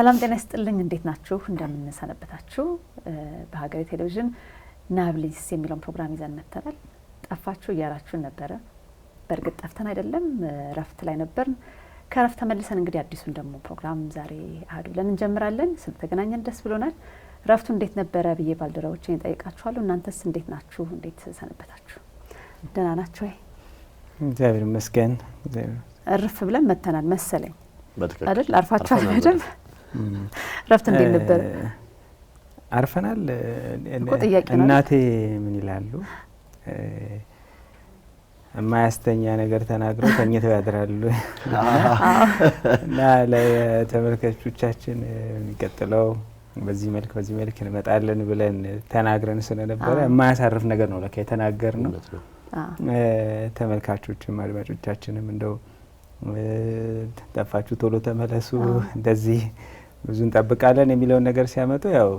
ሰላም ጤና ይስጥልኝ እንዴት ናችሁ እንደምን ሰነበታችሁ በሀገሬ ቴሌቪዥን ናብሊስ የሚለው ፕሮግራም ይዘን መተናል ጠፋችሁ ያላችሁ ነበር በርግጥ ጠፍተን አይደለም ረፍት ላይ ነበር ከረፍት ተመልሰን እንግዲህ አዲሱን ደግሞ ፕሮግራም ዛሬ አዱ ብለን እንጀምራለን ስለተገናኘን ደስ ብሎናል ረፍቱ እንዴት ነበር ብዬ ባልደረቦቼን ጠይቃችኋለሁ እናንተስ እንዴት ናችሁ እንዴት ሰነበታችሁ ደህና ናችሁ ወይ እግዚአብሔር ይመስገን እርፍ ብለን መተናል መሰለኝ በትክክል አይደል አርፋችሁ አይደል ረፍት እንዴት ነበር አርፈናል ጥያቄ ነው እናቴ ምን ይላሉ የማያስተኛ ነገር ተናግረው ተኝተው ያድራሉ እና ለተመልካቾቻችን የሚቀጥለው በዚህ መልክ እንመጣለን ብለን ተናግረን ስለነበረ የማያሳርፍ ነገር ነው ለካ የተናገርነው ተመልካቾችም አድማጮቻችንም እንደው ጠፋችሁ ቶሎ ተመለሱ እንደዚህ ብዙ እንጠብቃለን የሚለው ነገር ሲያመጡ ያው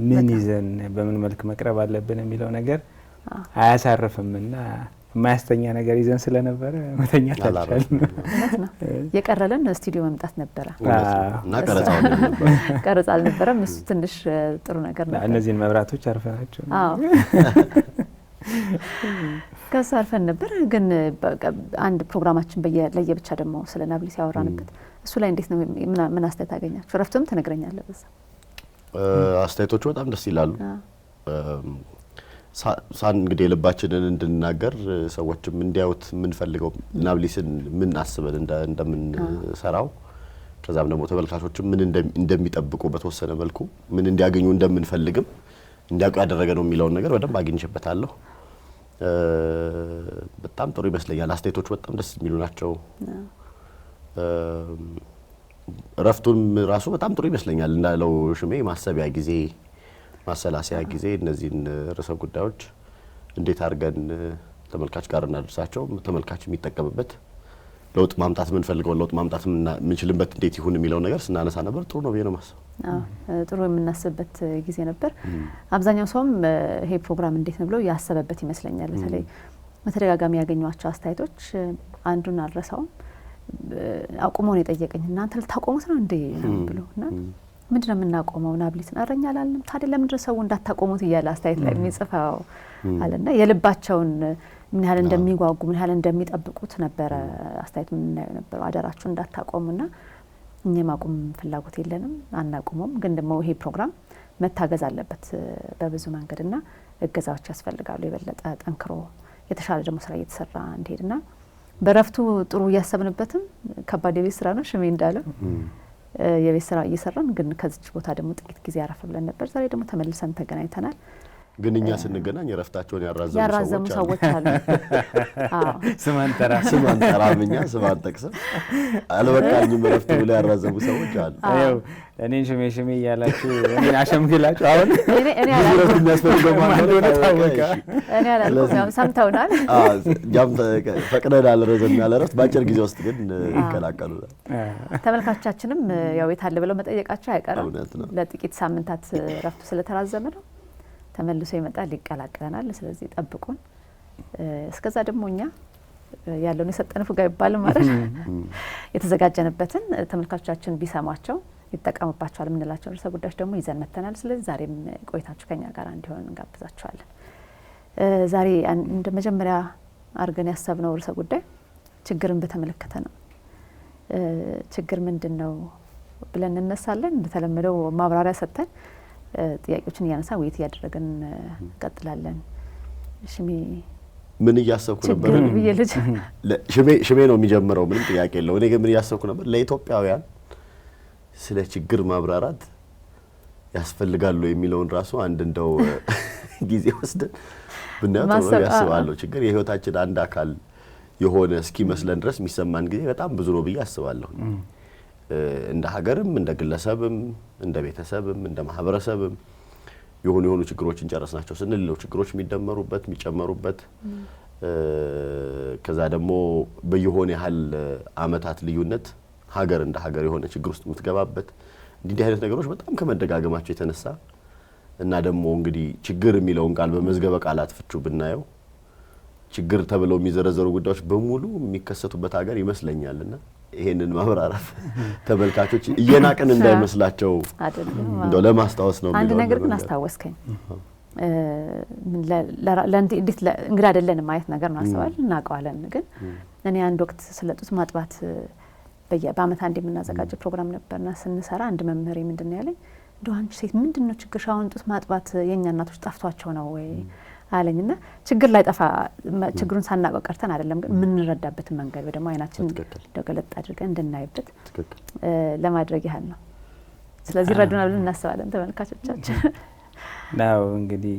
ምን ይዘን በምን መልክ መቅረብ አለብን የሚለው ነገር አያሳርፍምና የማያስተኛ ነገር ይዘን ስለነበረ መተኛት አልቻልንም የቀረለን ስቱዲዮ መምጣት ነበር እና ቀረጻ አልነበረም እሱ ትንሽ ጥሩ ነገር ነበር እነዚህን መብራቶች አርፈናቸው አዎ ከሳርፈን ነበር ግን አንድ ፕሮግራማችን ለየብቻ ደግሞ ስለ ናብሊስ ያወራንበት እሱ ላይ እንዴት ነው ምን አስተያየት አገኛችሁ ረፍቱም ተነግረኛለህ በዛ አስተያየቶቹ በጣም ደስ ይላሉ ሳን እንግዲህ ልባችንን እንድንናገር ሰዎችም እንዲያዩት ምን ፈልገው ናብሊስን ምን አስበን እንደምን ሰራው ከዛም ደግሞ ተመልካቾችም ምን እንደሚጠብቁ በተወሰነ መልኩ ምን እንዲያገኙ እንደምን ፈልግም እንዲያውቁ ያደረገ ነው የሚለው ነገር በደንብ አግኝቼበታለሁ በጣም ጥሩ ይመስለኛል አስተያየቶቹ በጣም ደስ የሚሉ ናቸው ረፍቱም ራሱ በጣም ጥሩ ይመስለኛል እንዳለው ሽሜ ማሰቢያ ጊዜ ማሰላሰያ ጊዜ እነዚህን ርዕሰ ጉዳዮች እንዴት አድርገን ተመልካች ጋር እናደርሳቸው ተመልካች የሚጠቀምበት ለውጥ ማምጣት ምን ፈልገው ለውጥ ማምጣት ምን ችልበት እንዴት ይሁን የሚለው ነገር ስናነሳ ነበር ጥሩ ነው ነው ማሰብ ጥሩ የምናስብበት ጊዜ ነበር አብዛኛው ሰውም ይሄ ፕሮግራም እንዴት ነው ብሎ ያሰበበት ይመስለኛል በተደጋጋሚ ያገኙዋቸው አስተያየቶች አንዱን አልረሳውም አቁሞን የጠየቀኝ እናንተ ልታቆሙት ነው እንዴ ብሎና ምንድነው የምናቆመው ናብሊስን አረኛ አላልንም ታዲያ ለምንድነው ሰው እንዳታቆሙት ይያለ አስተያየት ላይ የሚጽፋው አለና የልባቸውን ምን ያህል እንደሚጓጉ ምን ያህል እንደሚጠብቁት ነበር አስተያየት ምን ነበር አደራችሁ እንዳታቆሙና እኛ ማቆም ፍላጎት የለንም አናቆሙም ግን ደግሞ ይሄ ፕሮግራም መታገዝ አለበት በብዙ መንገድና እገዛዎች ያስፈልጋሉ የበለጠ ጠንክሮ የተሻለ ደግሞ ስራ እየተሰራ እንዲሄድና በረፍቱ ጥሩ ያሰብንበትም ከባድ የቤት ስራ ነው ሽሜ እንዳለው የቤት ስራ እየሰራን ግን ከዚች ቦታ ደግሞ ጥቂት ጊዜ አረፍ ብለን ነበር ዛሬ ደግሞ ተመልሰን ተገናኝተናል ግን እኛ ስንገናኝ ረፍታቸውን ያራዘሙ ሰዎች አሉ አዎ ስማን ተራምኛ ስማን ጠቅሰን አልበቃኝም ረፍት ብለ ያራዘሙ ሰዎች አሉ አው እኔን ሽሜ ያላችሁ እኔን አሸምግላችሁ አሁን እኔ አላልኩም የሚያስፈልገው ማለት ነው ታወቀ እኔ አላልኩም ያው ሰምተውናል ጃም ፈቅደናል ረዘም ያለ ረፍት ባጭር ጊዜ ውስጥ ግን ይከላከሉናል ተመልካቾቻችንም ያው የታለ ብለው መጠየቃቸው አይቀርም ለጥቂት ሳምንታት ረፍቱ ስለተራዘመ ነው ተመልሶ ይመጣል ይቀላቀለናል ስለዚህ ጠብቁን እስከዛ ደግሞ እኛ ያለውን የሰጠን ፍጋ ይባል ማለት የተዘጋጀንበትን ተመልካቾቻችን ቢሰማቸው ይተቀምባቸዋል ምንላቸው ርዕሰ ጉዳዮች ደግሞ ይዘን መተናል ስለዚህ ዛሬም ቆይታችሁ ከኛ ጋር እንዲሆን እንጋብዛችኋለን ዛሬ እንደ መጀመሪያ አርገን ያሰብነው ርዕሰ ጉዳይ ችግርን በተመለከተ ነው ችግር ምንድነው ብለን እንነሳለን እንደተለመደው ማብራሪያ ሰጥተን ጥያቄዎችን ያነሳ ወይት ያደረገን እንቀጥላለን ሽሜ ምን ያሰብኩ ነበር ሽሜ ነው የሚጀምረው ምንም ጥያቄ የለው እኔ ግን ምን ያሰብኩ ነበር ለኢትዮጵያውያን ስለ ችግር ማብራራት ያስፈልጋሉ የሚለውን ራሱ አንድ እንደው ጊዜ ወስደን ብናየው ያስባለሁ ችግር የህይወታችን አንድ አካል የሆነ እስኪ መስለን ድረስ የሚሰማን ጊዜ በጣም ብዙ ነው ብዬ አስባለሁ እንደ ሀገርም እንደ ግለሰብም እንደ ቤተሰብም እንደ ማህበረሰብም የሆኑ ችግሮችን ጨረስናቸው ስንል ነው ችግሮች የሚደመሩበት የሚጨመሩበት ከዛ ደግሞ በየሆነ ያህል አመታት ልዩነት ሀገር እንደ ሀገር የሆነ ችግር ውስጥ የምትገባበት እንዲህ አይነት ነገሮች በጣም ከመደጋገማቸው የተነሳ እና ደግሞ እንግዲህ ችግር የሚለውን ቃል በመዝገበ ቃላት ፍቹ ብናየው ችግር ተብለው የሚዘረዘሩ ጉዳዮች በሙሉ የሚከሰቱበት ሀገር ይመስለኛልና ይሄንን ማብራራት ተመልካቾች እየናቀን እንዳይመስላቸው እንደው ለማስታወስ ነው። አንድ ነገር ግን አስታወስከኝ። ለእንዴት እንግዳ አይደለንም ማለት ነገር ነው አስተዋል እናቀዋለን። ግን እኔ አንድ ወቅት ስለ ጡት ማጥባት በአመት አንድ የምናዘጋጀው ፕሮግራም ነበርና ስንሰራ አንድ መምህር ምንድነው ያለኝ እንደው አንቺ ሴት ምንድነው ችግርሽ? አሁን ጡት ማጥባት የኛ እናቶች ጠፍቷቸው ነው ወይ አለኝና ችግር ላይ ጠፋ ችግሩን ሳናቀው ቀርተን አይደለም ግን ምን እንረዳበት መንገድ ወይ ደግሞ አይናችን ደገለጥ አድርገን እንድናይበት ለማድረግ ያህል ነው። ስለዚህ ረዱና ብለን እናስባለን ተመልካቾቻችን። ናው እንግዲህ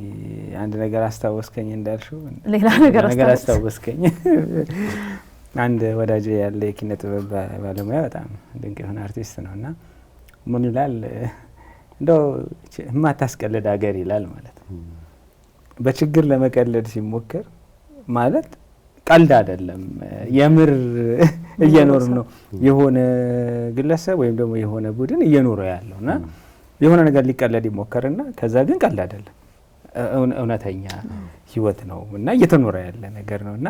አንድ ነገር አስታወስከኝ እንዳልሽው ሌላ ነገር አስታወስከኝ። አንድ ወዳጄ ያለ የኪነ ጥበብ ባለሙያ በጣም ድንቅ የሆነ አርቲስት ነውና ምን ይላል እንደው የማታስቀልድ ሀገር ይላል ማለት ነው። በችግር ለመቀለድ ሲሞከር ማለት ቀልድ አይደለም የምር እየኖር ነው የሆነ ግለሰብ ወይም ደግሞ የሆነ ቡድን እየኖረ ያለውና የሆነ ነገር ሊቀለድ ይሞከርና ከዛ ግን ቀልድ አይደለም እውነተኛ ህይወት ነው እና እየተኖረ ያለ ነገር ነውና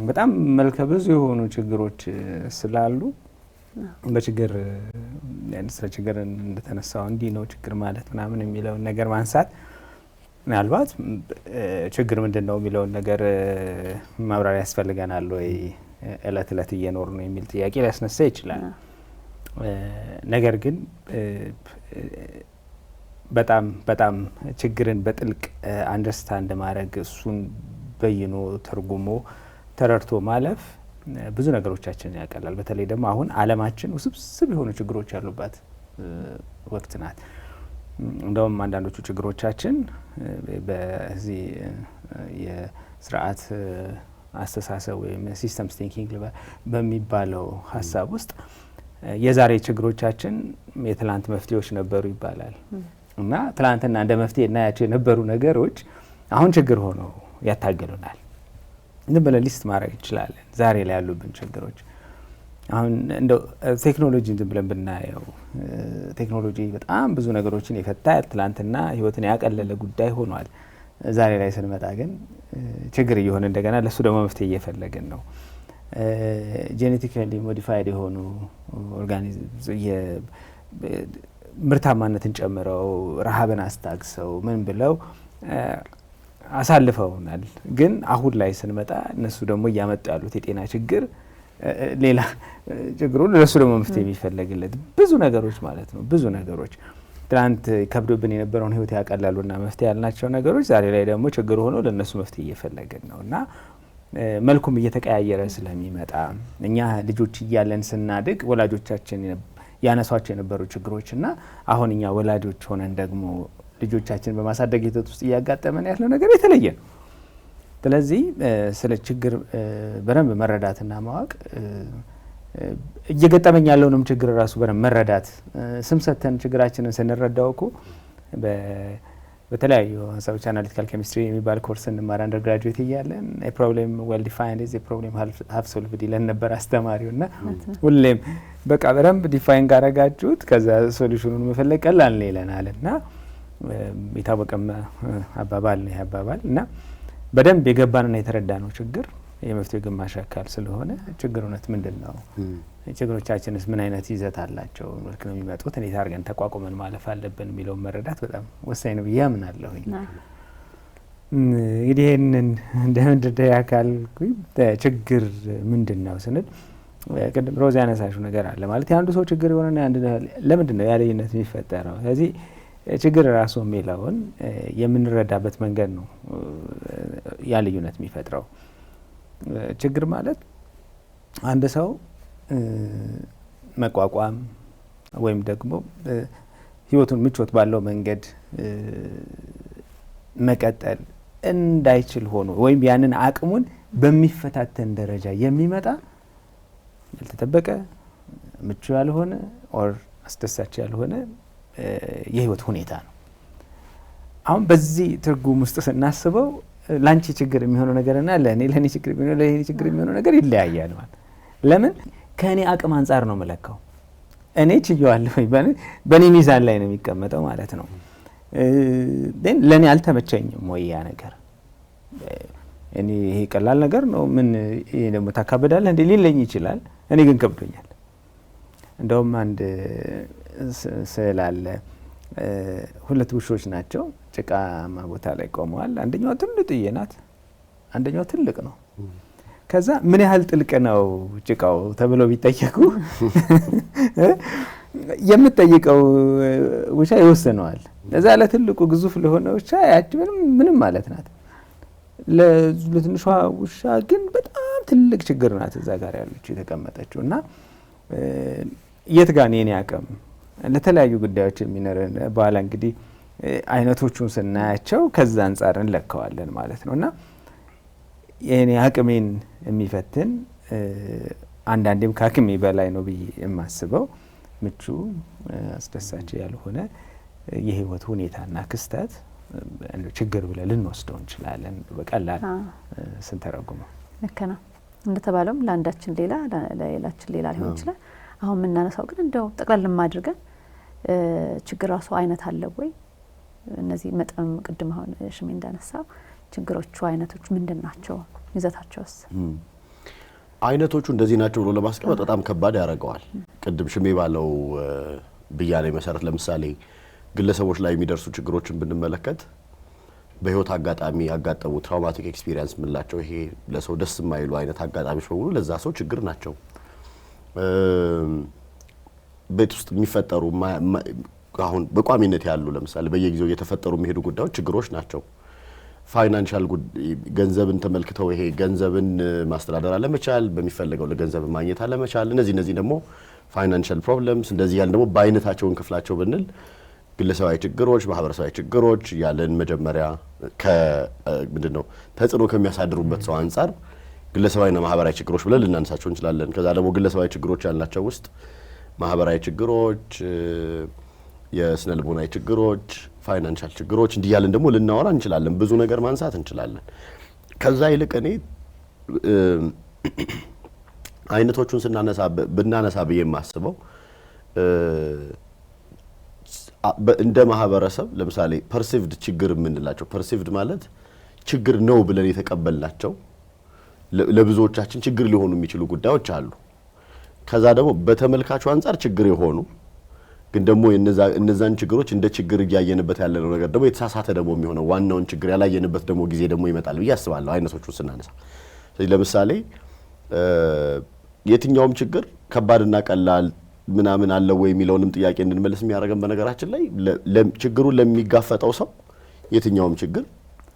በጣም መልከ ብዙ የሆኑ ችግሮች ስላሉ በችግር ስለ ችግር እንደተነሳው እንዲህ ነው ችግር ማለት ምናምን የሚለው ነገር ማንሳት ምናልባት ችግር ምንድነው የሚለው ነገር ማብራሪያ ያስፈልገናል ወይ እለት እለት እየኖር ነው የሚል ጥያቄ ሊያስነሳ ይችላል። ነገር ግን በጣም በጣም ችግርን በጥልቅ አንደርስታንድ ማድረግ እሱን በይኖ ተርጉሞ ተረድቶ ማለፍ ብዙ ነገሮቻችንን ያቀላል። በተለይ ደግሞ አሁን ዓለማችን ውስብስብ የሆኑ ችግሮች ያሉባት ወቅት ናት። እንደውም አንዳንዶቹ ችግሮቻችን በዚህ የስርዓት አስተሳሰብ ወይም ሲስተምስ ቲንኪንግ በሚባለው ሀሳብ ውስጥ የዛሬ ችግሮቻችን የትላንት መፍትሄዎች ነበሩ ይባላል እና ትላንትና እንደ መፍትሄ እናያቸው የነበሩ ነገሮች አሁን ችግር ሆነው ያታገሉናል። ዝም ብለን ሊስት ማድረግ እንችላለን ዛሬ ላይ ያሉብን ችግሮች። አሁን እንደው ቴክኖሎጂን ዝም ብለን ብናየው ቴክኖሎጂ በጣም ብዙ ነገሮችን የፈታ ትላንትና ህይወትን ያቀለለ ጉዳይ ሆኗል። ዛሬ ላይ ስንመጣ ግን ችግር እየሆነ እንደገና ለሱ ደግሞ መፍትሄ እየፈለግን ነው። ጄኔቲካሊ ሞዲፋይድ የሆኑ ኦርጋኒዝምስ ምርታማነትን ጨምረው ረሃብን አስታግሰው ምን ብለው አሳልፈውናል። ግን አሁን ላይ ስንመጣ እነሱ ደግሞ እያመጡ ያሉት የጤና ችግር ሌላ ችግሩ ለሱ ደግሞ መፍትሄ የሚፈለግለት ብዙ ነገሮች ማለት ነው። ብዙ ነገሮች ትናንት ከብዶብን የነበረውን ህይወት ያቀላሉና መፍትሄ ያልናቸው ነገሮች ዛሬ ላይ ደግሞ ችግር ሆኖ ለነሱ መፍትሄ እየፈለግን ነውና መልኩም እየተቀያየረ ስለሚመጣ እኛ ልጆች እያለን ስናድግ ወላጆቻችን ያነሷቸው የነበሩ ችግሮችና አሁን እኛ ወላጆች ሆነን ደግሞ ልጆቻችን በማሳደግ ሂደት ውስጥ እያጋጠመን ያለው ነገር የተለየ ነው። ስለዚህ ስለ ችግር በደንብ መረዳትና ማወቅ እየገጠመኝ ያለውንም ችግር ራሱ በደንብ መረዳት ስም ሰተን ችግራችንን ስንረዳው እኮ በተለያዩ ሀሳቦች አናሊቲካል ኬሚስትሪ የሚባል ኮርስ እንማር አንደርግራጁዌት እያለን a problem well defined is a problem half solved ይለን ነበር አስተማሪውና ሁሌም በቃ በደንብ ዲፋይን ካረጋችሁት ከዛ ሶሉሽኑን መፈለግ ቀላል ነው ይለናልና የታወቀም አባባል ነው ያባባል እና በደንብ የገባንና የተረዳነው ችግር የመፍትሄው ግማሽ አካል ስለሆነ ችግር እውነት ምንድነው? ችግሮቻችንስ ምን አይነት ይዘት አላቸው? መልክ ነው የሚመጡት እንዴት አድርገን ተቋቁመን ማለፍ አለብን የሚለው መረዳት በጣም ወሳኝ ነው ብዬ አምናለሁ። እንግዲህ ይሄንን እንደምንድነው አካል ችግር ምንድነው ስንል ቅድም ሮዝ ያነሳሽው ነገር አለ ማለት የአንዱ ሰው ችግር የሆነና አንድ ለምንድነው ያለኝነት የሚፈጠረው? ስለዚህ ችግር ራሱ የሚለውን የምንረዳበት መንገድ ነው ያለዩነት የሚፈጥረው። ችግር ማለት አንድ ሰው መቋቋም ወይም ደግሞ ህይወቱን ምቾት ባለው መንገድ መቀጠል እንዳይችል ሆኖ ወይም ያንን አቅሙን በሚፈታተን ደረጃ የሚመጣ ያልተጠበቀ ምቹ ያልሆነ ኦር አስደሳች ያልሆነ የህይወት ሁኔታ ነው። አሁን በዚህ ትርጉም ውስጥ ስናስበው ላንቺ ችግር የሚሆነው ነገርና ለኔ ችግር የሚሆነው ነገር ይለያያል ማለት ለምን ከኔ አቅም አንፃር ነው መለካው። እኔ ችዬዋለሁ በኔ ሚዛን ላይ ነው የሚቀመጠው ማለት ነው። ለኔ አልተመቸኝም ወይ ያ ነገር እኔ ይሄ ቀላል ነገር ነው ምን ይሄ ደግሞ ታካብዳለህ እንዴ ሊለኝ ይችላል። እኔ ግን ከብዶኛል። እንደውም አንድ ስዕል አለ። ሁለት ውሾች ናቸው ጭቃማ ቦታ ላይ ቆመዋል። አንደኛው ትንጥዬ ናት፣ አንደኛው ትልቅ ነው። ከዛ ምን ያህል ጥልቅ ነው ጭቃው ተብለው ቢጠየቁ የምትጠይቀው ውሻ ይወስነዋል። ለዛ ለትልቁ ግዙፍ ለሆነ ውሻ ያቺ ምንም ማለት ናት። ለትንሿ ውሻ ግን በጣም ትልቅ ችግር ናት እዛ ጋር ያለችው የተቀመጠችው። እና የት ጋር የኔ አቅም ለተለያዩ ጉዳዮች የሚኖረን በኋላ እንግዲህ አይነቶቹን ስናያቸው ከዛ አንጻር እንለካዋለን ማለት ነው። እና የኔ አቅሜን የሚፈትን አንዳንዴም ከአቅሜ በላይ ነው ብዬ የማስበው ምቹ አስደሳች ያልሆነ የህይወት ሁኔታና ክስተት ችግር ብለን ልንወስደው እንችላለን በቀላል ስንተረጉመው። ልክ ነው እንደተባለውም ለአንዳችን ሌላ ለሌላችን ሌላ ሊሆን ይችላል። አሁን የምናነሳው ግን እንደው ጠቅላላ ማድርገን ችግር ራሱ አይነት አለው ወይ? እነዚህ መጠኑ ቅድም አሁን ሽሜ እንዳነሳው ችግሮቹ አይነቶቹ ምንድናቸው? ይዘታቸውስ? አይነቶቹ እንደዚህ ናቸው ብሎ ለማስቀመጥ በጣም ከባድ ያደርገዋል። ቅድም ሽሜ ባለው ብያኔ መሰረት ለምሳሌ ግለሰቦች ላይ የሚደርሱ ችግሮችን ብንመለከት በህይወት አጋጣሚ ያጋጠሙ ትራውማቲክ ኤክስፒሪየንስ ምንላቸው ይሄ ለሰው ደስ የማይሉ አይነት አጋጣሚዎች በሙሉ ለዛ ሰው ችግር ናቸው። ቤት ውስጥ የሚፈጠሩ አሁን በቋሚነት ያሉ ለምሳሌ በየጊዜው እየተፈጠሩ የሚሄዱ ጉዳዮች ችግሮች ናቸው። ፋይናንሻል ገንዘብን ተመልክተው ይሄ ገንዘብን ማስተዳደር አለመቻል፣ በሚፈልገው ለገንዘብ ማግኘት አለመቻል፣ እነዚህ ደግሞ ፋይናንሻል ፕሮብለምስ እንደዚህ ያለ ደግሞ በአይነታቸውን ክፍላቸው ብንል ግለሰባዊ ችግሮች፣ ማህበረሰባዊ ችግሮች ያለን መጀመሪያ ምንድነው ተጽዕኖ ከሚያሳድሩበት ሰው አንፃር ግለሰባዊና ማህበራዊ ችግሮች ብለን ልናነሳቸው እንችላለን። ከዛ ደግሞ ግለሰባዊ ችግሮች ያልናቸው ውስጥ ማህበራዊ ችግሮች፣ የስነ ልቦናዊ ችግሮች፣ ፋይናንሻል ችግሮች እንዲህ ያለን ደግሞ ልናወራ እንችላለን። ብዙ ነገር ማንሳት እንችላለን። ከዛ ይልቅ እኔ አይነቶቹን ብናነሳ ብዬ የማስበው እንደ ማህበረሰብ ለምሳሌ ፐርሲቭድ ችግር የምንላቸው ፐርሲቭድ ማለት ችግር ነው ብለን የተቀበልናቸው ለብዙዎቻችን ችግር ሊሆኑ የሚችሉ ጉዳዮች አሉ። ከዛ ደግሞ በተመልካቹ አንፃር ችግር የሆኑ ግን ደግሞ እነዛን ችግሮች እንደ ችግር እያየንበት ያለነው ነገር ደግሞ የተሳሳተ ደግሞ የሚሆነው ዋናውን ችግር ያላየንበት ደግሞ ጊዜ ደግሞ ይመጣል ብዬ አስባለሁ አይነቶቹን ስናነሳ። ስለዚህ ለምሳሌ የትኛውም ችግር ከባድና ቀላል ምናምን አለ ወይ የሚለውንም ጥያቄ እንድንመልስ የሚያደርገን በነገራችን ላይ ችግሩን ለሚጋፈጠው ሰው የትኛውም ችግር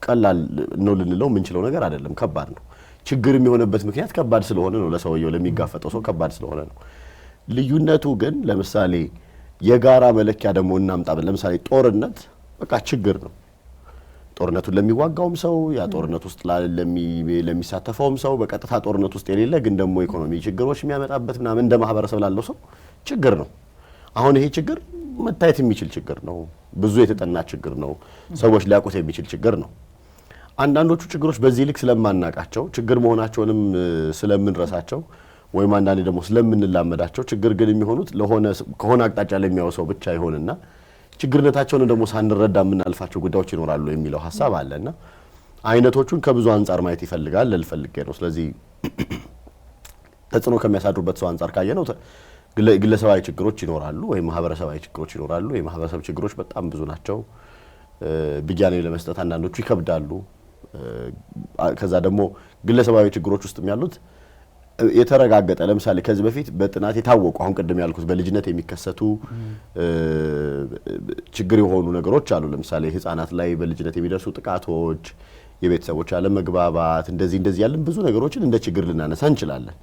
ቀላል ነው ልንለው የምንችለው ነገር አይደለም፣ ከባድ ነው። ችግር የሚሆንበት ምክንያት ከባድ ስለሆነ ነው፣ ለሰውየው ለሚጋፈጠው ሰው ከባድ ስለሆነ ነው። ልዩነቱ ግን ለምሳሌ የጋራ መለኪያ ደግሞ እናምጣ። ለምሳሌ ጦርነት በቃ ችግር ነው። ጦርነቱን ለሚዋጋውም ሰው ያ ጦርነት ውስጥ ለሚሳተፈውም ሰው በቀጥታ ጦርነት ውስጥ የሌለ ግን ደግሞ ኢኮኖሚ ችግሮች የሚያመጣበት ምናምን እንደ ማህበረሰብ ላለው ሰው ችግር ነው። አሁን ይሄ ችግር መታየት የሚችል ችግር ነው፣ ብዙ የተጠና ችግር ነው፣ ሰዎች ሊያውቁት የሚችል ችግር ነው። አንዳንዶቹ ችግሮች በዚህ ልክ ስለማናቃቸው ችግር መሆናቸውንም ስለምንረሳቸው ወይም አንዳንዴ ደግሞ ስለምንላመዳቸው ችግር ግን የሚሆኑት ከሆነ አቅጣጫ ለሚያው ሰው ብቻ ይሆንና ችግርነታቸውን ደግሞ ሳንረዳ የምናልፋቸው ጉዳዮች ይኖራሉ የሚለው ሐሳብ አለና አይነቶቹን ከብዙ አንፃር ማየት ይፈልጋል ልፈልግ ነው። ስለዚህ ተጽዕኖ ከሚያሳድሩበት ሰው አንፃር ካየነው ግለሰባዊ ችግሮች ይኖራሉ ወይም ማህበረሰባዊ ችግሮች ይኖራሉ። የማህበረሰብ ችግሮች በጣም ብዙ ናቸው። ብያኔ ለመስጠት አንዳንዶቹ ይከብዳሉ። ከዛ ደግሞ ግለሰባዊ ችግሮች ውስጥም ያሉት የተረጋገጠ ለምሳሌ ከዚህ በፊት በጥናት የታወቁ አሁን ቅድም ያልኩት በልጅነት የሚከሰቱ ችግር የሆኑ ነገሮች አሉ። ለምሳሌ ህፃናት ላይ በልጅነት የሚደርሱ ጥቃቶች፣ የቤተሰቦች አለመግባባት፣ እንደዚህ ያለን ብዙ ነገሮችን እንደ ችግር ልናነሳ እንችላለን።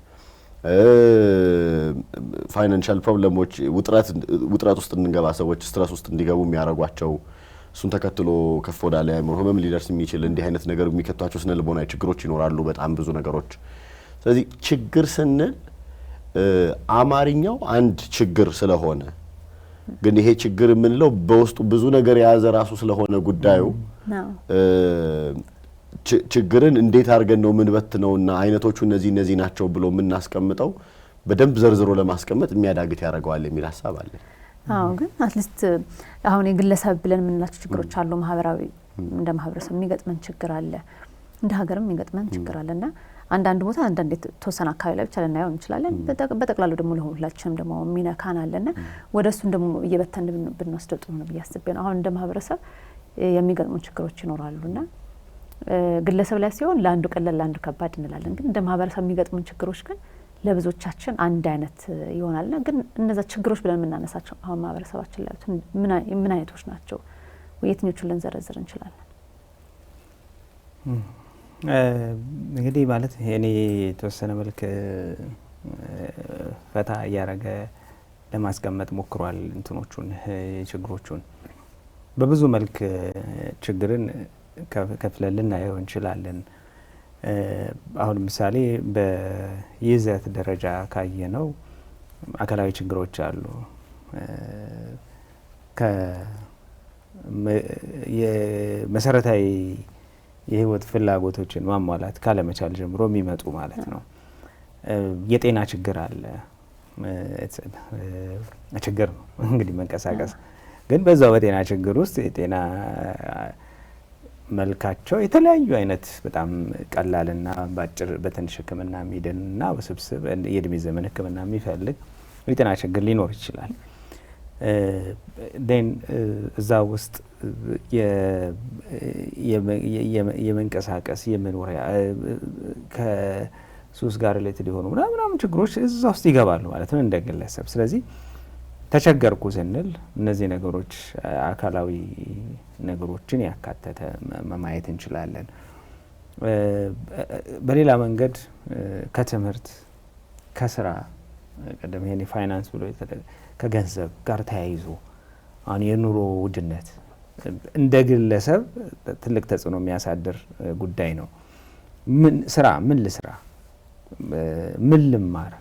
ፋይናንሻል ፕሮብለሞች፣ ውጥረት ውስጥ እንገባ ሰዎች ስትረስ ውስጥ እንዲገቡ የሚያደርጓቸው እሱን ተከትሎ ከፍ ወዳለ አእምሮ ህመም ሊደርስ የሚችል እንዲህ አይነት ነገር የሚከቷቸው ስነ ልቦናዊ ችግሮች ይኖራሉ፣ በጣም ብዙ ነገሮች። ስለዚህ ችግር ስንል አማርኛው አንድ ችግር ስለሆነ ግን ይሄ ችግር የምንለው በውስጡ ብዙ ነገር የያዘ ራሱ ስለሆነ ጉዳዩ ችግርን እንዴት አድርገን ነው ምንበትነውና አይነቶቹ እነዚህ ናቸው ብሎ የምናስቀምጠው በደንብ ዘርዝሮ ለማስቀመጥ የሚያዳግት ያደርገዋል የሚል ሐሳብ አለ። አዎ ግን አትሊስት አሁን የግለሰብ ብለን የምንላቸው ችግሮች አሉ። ማህበራዊ እንደ ማህበረሰብ የሚገጥመን ችግር አለ፣ እንደ ሀገርም የሚገጥመን ችግር አለና አንዳንድ ቦታ አንዳንድ ተወሰነ አካባቢ ላይ ብቻ ልናየው እንችላለን። በጠቅላላው ደግሞ ለሁላችንም ደግሞ ሚነካናልና ወደሱን ደግሞ እየበተን ብንወስደው ጥሩ ነው ብያስብ ነው። አሁን እንደ ማህበረሰብ የሚገጥሙ ችግሮች ይኖራሉና ግለሰብ ላይ ሲሆን ለአንዱ ቀላል ለአንዱ ከባድ እንላለን። ግን እንደ ማህበረሰብ የሚገጥሙ ችግሮች ግን ለብዙዎቻችን አንድ አይነት ይሆናልና ግን እነዛ ችግሮች ብለን የምናነሳቸው አሁን ማህበረሰባችን ላይ ምን አይነቶች ናቸው? የትኞቹን ልንዘረዝር እንችላለን? እንግዲህ ማለት እኔ የተወሰነ መልክ ፈታ እያረገ ለማስቀመጥ ሞክሯል እንትኖቹን ችግሮቹን በብዙ መልክ ችግርን ከፍለን ልናየው እንችላለን። አሁን ምሳሌ በይዘት ደረጃ ካየነው አካላዊ ችግሮች አሉ። የመሰረታዊ የህይወት ፍላጎቶችን ማሟላት ካለመቻል ጀምሮ የሚመጡ ማለት ነው። የጤና ችግር አለ። ችግር ነው እንግዲህ መንቀሳቀስ ግን በዛው በጤና ችግር ውስጥ የጤና መልካቸው የተለያዩ አይነት በጣም ቀላልና ባጭር በትንሽ ሕክምና የሚድንና ውስብስብ የእድሜ ዘመን ሕክምና የሚፈልግ የጤና ችግር ሊኖር ይችላል። ደን እዛ ውስጥ የመንቀሳቀስ የመኖሪያ ከሱስ ጋር ሪሌትድ የሆኑ ምናምን ችግሮች እዛ ውስጥ ይገባሉ ማለት ነው እንደ ግለሰብ። ስለዚህ ተቸገርኩ ስንል እነዚህ ነገሮች አካላዊ ነገሮችን ያካተተ ማየት እንችላለን። በሌላ መንገድ ከትምህርት ከስራ ቀደም ይሄን ፋይናንስ ብሎ ከገንዘብ ጋር ተያይዞ አሁን የኑሮ ውድነት እንደ ግለሰብ ትልቅ ተጽዕኖ የሚያሳድር ጉዳይ ነው። ምን ልስራ፣ ምን ልማር፣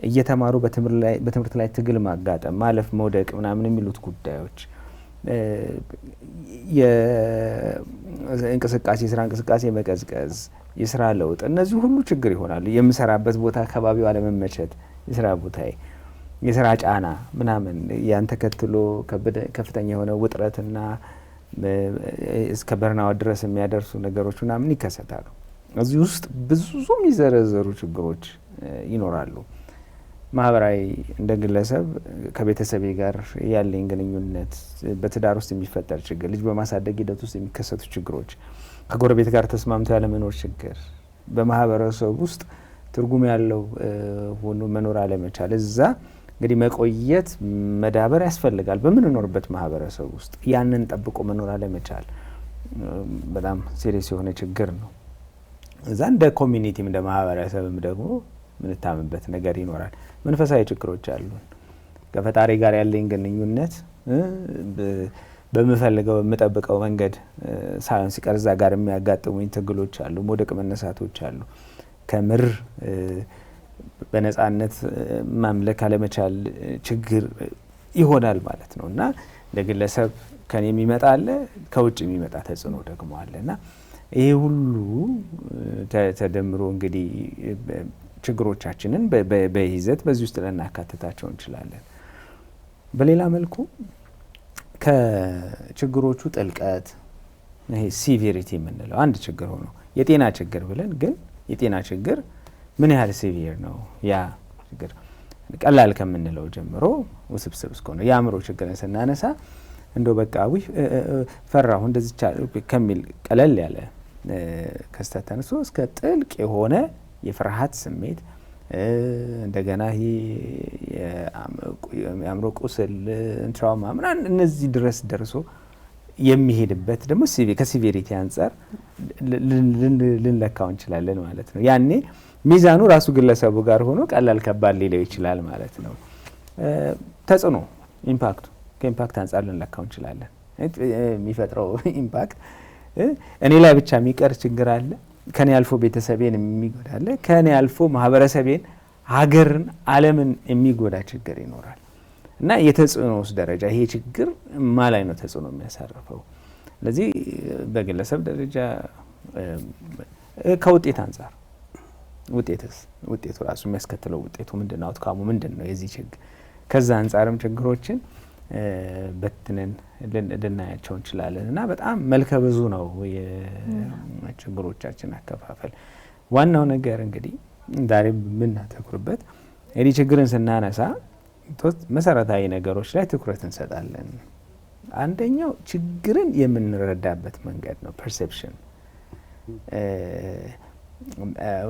እየተማሩ በትምህርት ላይ ትግል ማጋጠም፣ ማለፍ፣ መውደቅ ምናምን የሚሉት ጉዳዮች የእንቅስቃሴ የስራ እንቅስቃሴ መቀዝቀዝ፣ የስራ ለውጥ እነዚህ ሁሉ ችግር ይሆናሉ። የምሰራበት ቦታ አካባቢው አለመመቸት፣ የስራ ቦታዬ የስራ ጫና ምናምን ያን ተከትሎ ከፍተኛ የሆነ ውጥረትና እስከ በርናውት ድረስ የሚያደርሱ ነገሮች ምናምን ይከሰታሉ። እዚህ ውስጥ ብዙ የሚዘረዘሩ ችግሮች ይኖራሉ። ማህበራዊ እንደ ግለሰብ ከቤተሰቤ ጋር ያለኝ ግንኙነት፣ በትዳር ውስጥ የሚፈጠር ችግር፣ ልጅ በማሳደግ ሂደት ውስጥ የሚከሰቱ ችግሮች፣ ከጎረቤት ጋር ተስማምቶ ያለመኖር ችግር፣ በማህበረሰብ ውስጥ ትርጉም ያለው ሆኖ መኖር አለመቻል፣ እዛ እንግዲህ መቆየት መዳበር ያስፈልጋል። በምንኖርበት ማህበረሰብ ውስጥ ያንን ጠብቆ መኖር አለመቻል በጣም ሲሪየስ የሆነ ችግር ነው። እዛ እንደ ኮሚኒቲም እንደ ማህበረሰብም ደግሞ ምንታምበት ነገር ይኖራል። መንፈሳዊ ችግሮች አሉ። ከፈጣሪ ጋር ያለኝ ግንኙነት በምፈልገው የምጠብቀው መንገድ ሳይሆን ሲቀር እዛ ጋር የሚያጋጥሙኝ ትግሎች አሉ፣ መውደቅ መነሳቶች አሉ። ከምር በነጻነት ማምለክ አለመቻል ችግር ይሆናል ማለት ነው እና ለግለሰብ ከኔ የሚመጣ አለ፣ ከውጭ የሚመጣ ተጽዕኖ ደግሞ አለ እና ይሄ ሁሉ ተደምሮ እንግዲህ ችግሮቻችንን በይዘት በዚህ ውስጥ ልናካትታቸው እንችላለን። በሌላ መልኩ ከችግሮቹ ጥልቀት ይሄ ሲቪሪቲ የምንለው አንድ ችግር ሆኖ የጤና ችግር ብለን ግን የጤና ችግር ምን ያህል ሲቪር ነው? ያ ችግር ቀላል ከምንለው ጀምሮ ውስብስብ እስከሆነ የአእምሮ ችግርን ስናነሳ እንደው በቃ ፈራሁ እንደዚህ ከሚል ቀለል ያለ ክስተት ተነስቶ እስከ ጥልቅ የሆነ የፍርሃት ስሜት እንደገና ይሄ የአእምሮ ቁስል ትራውማ ምናምን እነዚህ ድረስ ደርሶ የሚሄድበት ደግሞ ከሲቪሪቲ አንጻር ልንለካው እንችላለን ማለት ነው። ያኔ ሚዛኑ ራሱ ግለሰቡ ጋር ሆኖ ቀላል ከባድ ሊለው ይችላል ማለት ነው። ተጽዕኖ ኢምፓክቱ ከኢምፓክት አንጻር ልንለካው እንችላለን። የሚፈጥረው ኢምፓክት እኔ ላይ ብቻ የሚቀር ችግር አለ፣ ከኔ አልፎ ቤተሰቤን የሚጎዳ አለ፣ ከኔ አልፎ ማህበረሰቤን፣ ሀገርን፣ ዓለምን የሚጎዳ ችግር ይኖራል እና የተጽዕኖስ ደረጃ ይሄ ችግር ማ ላይ ነው ተጽዕኖ የሚያሳርፈው? ስለዚህ በግለሰብ ደረጃ ከውጤት አንጻር ውጤቱ ራሱ የሚያስከትለው ውጤቱ ምንድን ነው? አውትካሙ ምንድን ነው የዚህ ችግር? ከዛ አንጻርም ችግሮችን በትነን ልናያቸው እንችላለን እና በጣም መልከ ብዙ ነው የችግሮቻችን አከፋፈል። ዋናው ነገር እንግዲህ ዛሬ የምናተኩርበት እንግዲህ ችግርን ስናነሳ መሰረታዊ ነገሮች ላይ ትኩረት እንሰጣለን። አንደኛው ችግርን የምንረዳበት መንገድ ነው፣ ፐርሴፕሽን።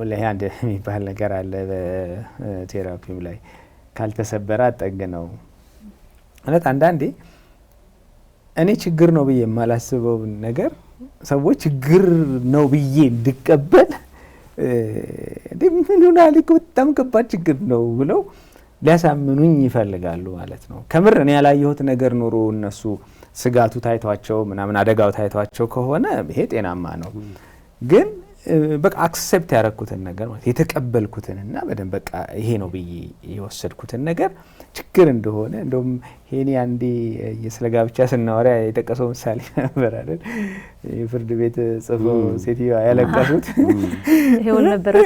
ወላሂ አንድ የሚባል ነገር አለ በቴራፒም ላይ ካልተሰበረ አጠግነው ማለት አንዳንዴ እኔ ችግር ነው ብዬ የማላስበው ነገር ሰዎች ችግር ነው ብዬ እንድቀበል ምን ሆነ አለ በጣም ከባድ ችግር ነው ብለው ሊያሳምኑኝ ይፈልጋሉ ማለት ነው። ከምር እኔ ያላየሁት ነገር ኑሮ እነሱ ስጋቱ ታይቷቸው ምናምን አደጋው ታይቷቸው ከሆነ ይሄ ጤናማ ነው። ግን በቃ አክሴፕት ያደረኩትን ነገር ማለት የተቀበልኩትንና በደንብ በቃ ይሄ ነው ብዬ የወሰድኩትን ነገር ችግር እንደሆነ እንደውም ሄኒ አንዴ ስለ ጋብቻ ስናወራ የጠቀሰው ምሳሌ ነበር አይደል? የፍርድ ቤት ጽፈው ሴትዮዋ ያለቀሱት ይሄው ነበር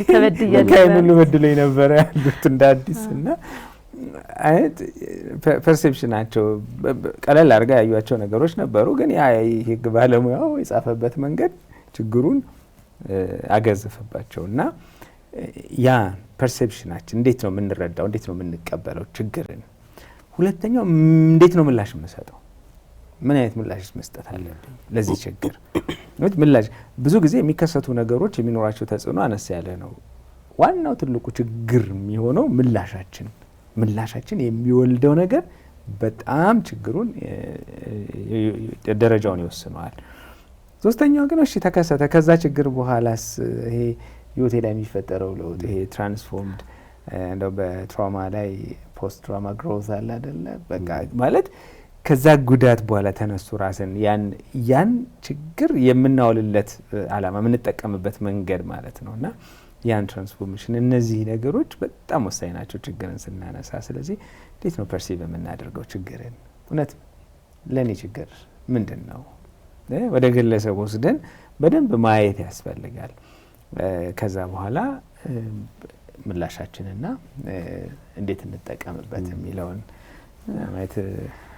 ተበድያለሁ ከምን በድለኝ ነበር ያሉት እንደ አዲስ እና አይት ፐርሴፕሽናቸው ቀለል አድርጋ ያዩዋቸው ነገሮች ነበሩ። ግን ያ የህግ ባለሙያው የጻፈበት መንገድ ችግሩን አገዘፈባቸው እና ያ ፐርሴፕሽናችን እንዴት ነው የምንረዳው፣ እንዴት ነው የምንቀበለው ችግርን። ሁለተኛው እንዴት ነው ምላሽ የምንሰጠው፣ ምን አይነት ምላሽ መስጠት አለብኝ ለዚህ ችግር። ምላሽ ብዙ ጊዜ የሚከሰቱ ነገሮች የሚኖራቸው ተጽዕኖ አነስ ያለ ነው። ዋናው ትልቁ ችግር የሚሆነው ምላሻችን የሚወልደው ነገር በጣም ችግሩን ደረጃውን ይወስነዋል። ሶስተኛው ግን እሺ ተከሰተ፣ ከዛ ችግር በኋላስ ይሄ ህይወቴ ላይ የሚፈጠረው ለውጥ ይሄ ትራንስፎርምድ እንደው በትራውማ ላይ ፖስት ትራውማ ግሮዝ አለ አይደለ? በቃ ማለት ከዛ ጉዳት በኋላ ተነሱ ራስን ያን ችግር የምናውልለት አላማ የምንጠቀምበት መንገድ ማለት ነውና ያን ትራንስፎርሜሽን እነዚህ ነገሮች በጣም ወሳኝ ናቸው ችግርን ስናነሳ። ስለዚህ እንዴት ነው ፐርሲቭ የምናደርገው ችግርን? እውነት ለኔ ችግር ምንድን ነው? ወደ ግለሰብ ወስደን በደንብ ማየት ያስፈልጋል። ከዛ በኋላ ምላሻችንና እንዴት እንጠቀምበት የሚለውን ማየት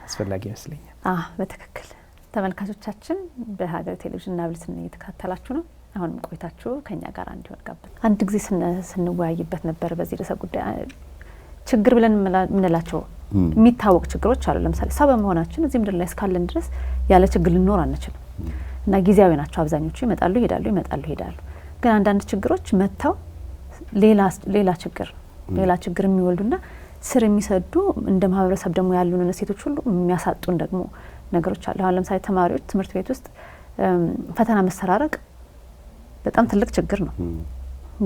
አስፈላጊ ይመስለኛል። በትክክል ተመልካቾቻችን በሀገር ቴሌቪዥን ናብልትን እየተከታተላችሁ ነው። አሁንም ቆይታችሁ ከኛ ጋር እንዲሆን ጋብዘን አንድ ጊዜ ስንወያይበት ነበር በዚህ ርዕሰ ጉዳይ። ችግር ብለን የምንላቸው የሚታወቅ ችግሮች አሉ። ለምሳሌ ሰው በመሆናችን እዚህ ምድር ላይ እስካለን ድረስ ያለ ችግር ልንኖር አንችልም እና ጊዜያዊ ናቸው አብዛኞቹ። ይመጣሉ ይሄዳሉ፣ ይመጣሉ ይሄዳሉ። ግን አንዳንድ ችግሮች መጥተው ሌላ ችግር የሚወልዱና ስር የሚሰዱ እንደ ማህበረሰብ ደግሞ ያሉን እሴቶች ሁሉ የሚያሳጡን ደግሞ ነገሮች አሉ። አሁን ለምሳሌ ተማሪዎች ትምህርት ቤት ውስጥ ፈተና መሰራረቅ በጣም ትልቅ ችግር ነው።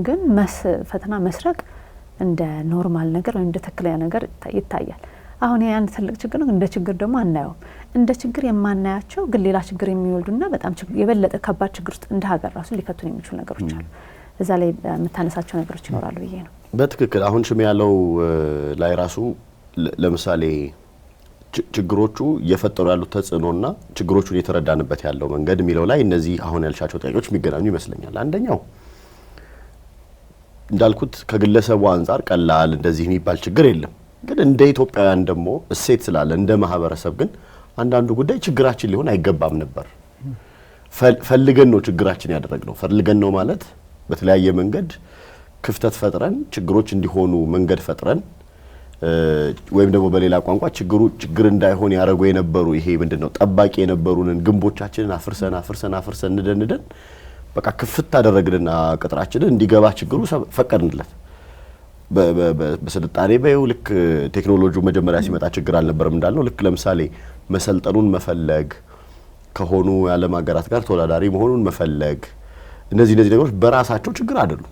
ግን ፈተና መስረቅ እንደ ኖርማል ነገር ወይ እንደ ትክክለኛ ነገር ይታያል። አሁን ያን ትልቅ ችግር ነው። እንደ ችግር ደግሞ አናየውም። እንደ ችግር የማናያቸው ግን ሌላ ችግር የሚወልዱና በጣም የበለጠ ከባድ ችግር ውስጥ እንደ ሀገር ራሱ ሊከቱን የሚችሉ ነገሮች አሉ። እዛ ላይ የምታነሳቸው ነገሮች ይኖራሉ ብዬ ነው። በትክክል አሁን ሽሜ ያለው ላይ ራሱ ለምሳሌ ችግሮቹ እየፈጠሩ ያሉት ተጽዕኖና ችግሮቹን እየተረዳንበት ያለው መንገድ የሚለው ላይ እነዚህ አሁን ያልሻቸው ጥያቄዎች የሚገናኙ ይመስለኛል። አንደኛው እንዳልኩት ከግለሰቡ አንጻር ቀላል እንደዚህ የሚባል ችግር የለም። ግን እንደ ኢትዮጵያውያን ደግሞ እሴት ስላለ እንደ ማህበረሰብ ግን አንዳንዱ ጉዳይ ችግራችን ሊሆን አይገባም ነበር። ፈልገን ነው ችግራችን ያደረግነው። ፈልገን ነው ማለት በተለያየ መንገድ ክፍተት ፈጥረን ችግሮች እንዲሆኑ መንገድ ፈጥረን ወይም ደግሞ በሌላ ቋንቋ ችግር እንዳይሆን ያደረጉ የነበሩ ይሄ ምንድነው ጠባቂ የነበሩንን ግንቦቻችንን አፍርሰን እንደንደን በቃ ክፍት አደረግንና ቅጥራችንን እንዲገባ ችግሩ ፈቀድንለት። በስልጣኔ በይው ልክ ቴክኖሎጂው መጀመሪያ ሲመጣ ችግር አልነበረም እንዳልነው ልክ ለምሳሌ መሰልጠኑን መፈለግ ከሆኑ የዓለም ሀገራት ጋር ተወዳዳሪ መሆኑን መፈለግ እነዚህ ነገሮች በራሳቸው ችግር አይደሉም።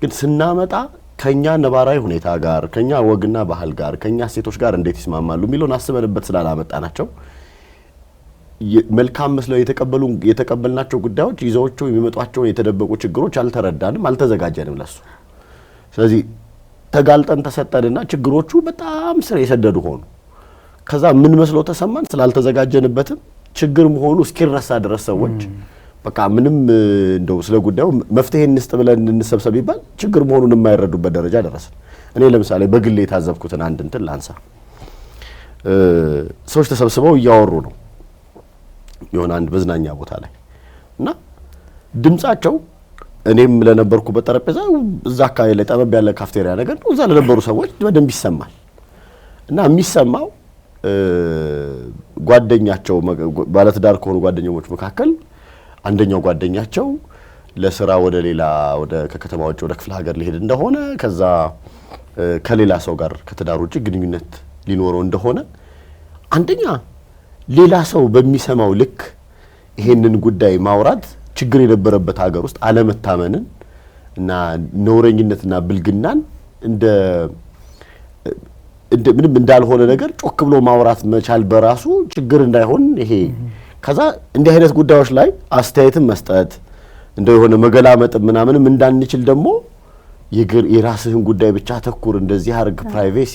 ግን ስናመጣ ከኛ ነባራዊ ሁኔታ ጋር ከኛ ወግና ባህል ጋር ከኛ እሴቶች ጋር እንዴት ይስማማሉ የሚለውን አስበንበት ስላላመጣናቸው መልካም መስለው የተቀበልናቸው ጉዳዮች ይዘዎቹ የሚመጧቸው የተደበቁ ችግሮች አልተረዳንም፣ አልተዘጋጀንም ለሱ። ስለዚህ ተጋልጠን ተሰጠንና ችግሮቹ በጣም ስር የሰደዱ ሆኑ። ከዛ ምን መስለው ተሰማን ስላልተዘጋጀንበትም ችግር መሆኑ እስኪረሳ ድረስ ሰዎች በቃ ምንም እንደው ስለ ጉዳዩ መፍትሄ እንስጥ ብለን እንሰብሰብ ይባል ችግር መሆኑን የማይረዱበት ደረጃ ደረስን። እኔ ለምሳሌ በግሌ የታዘብኩትን አንድ እንትን ላንሳ። ሰዎች ተሰብስበው እያወሩ ነው የሆነ አንድ መዝናኛ ቦታ ላይ እና ድምጻቸው እኔም ለነበርኩበት ጠረጴዛ እዛ አካባቢ ላይ ጠበብ ያለ ካፍቴሪያ ነገር ነው። እዛ ለነበሩ ሰዎች በደንብ ይሰማል እና የሚሰማው ጓደኛቸው ባለትዳር ከሆኑ ጓደኞች መካከል አንደኛው ጓደኛቸው ለስራ ወደ ሌላ ወደ ከከተማ ውጭ ወደ ክፍለ ሀገር ሊሄድ እንደሆነ ከዛ ከሌላ ሰው ጋር ከትዳር ውጭ ግንኙነት ሊኖረው እንደሆነ አንደኛ ሌላ ሰው በሚሰማው ልክ ይሄንን ጉዳይ ማውራት ችግር የነበረበት ሀገር ውስጥ አለመታመንን እና ነውረኝነትና ብልግናን እንደ ምንም እንዳልሆነ ነገር ጮክ ብሎ ማውራት መቻል በራሱ ችግር እንዳይሆን ይሄ ከዛ እንዲህ አይነት ጉዳዮች ላይ አስተያየትን መስጠት እንደው የሆነ መገላመጥ ምናምንም እንዳንችል ደግሞ የራስህን ጉዳይ ብቻ ተኩር እንደዚህ አርግ ፕራይቬሲ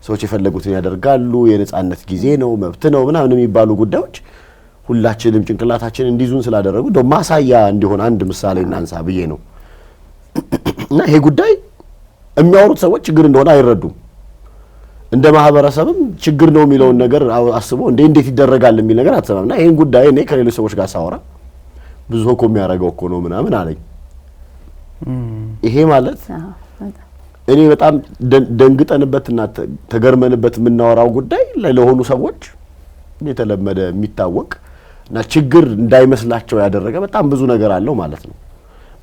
ሰዎች የፈለጉትን ያደርጋሉ የነጻነት ጊዜ ነው መብት ነው ምናምን የሚባሉ ጉዳዮች ሁላችንም ጭንቅላታችን እንዲዙን ስላደረጉ ደው ማሳያ እንዲሆን አንድ ምሳሌ እናንሳ ብዬ ነው እና ይሄ ጉዳይ የሚያወሩት ሰዎች ችግር እንደሆነ አይረዱም እንደ ማህበረሰብም ችግር ነው የሚለውን ነገር አስቦ እንዴት ይደረጋል የሚል ነገር አትሰማምና ይሄን ጉዳይ እኔ ከሌሎች ሰዎች ጋር ሳወራ ብዙ እኮ የሚያረጋው እኮ ነው ምናምን አለኝ ይሄ ማለት እኔ በጣም ደንግጠንበትና ተገርመንበት የምናወራው ጉዳይ ለሆኑ ሰዎች የተለመደ የሚታወቅ እና ችግር እንዳይመስላቸው ያደረገ በጣም ብዙ ነገር አለው ማለት ነው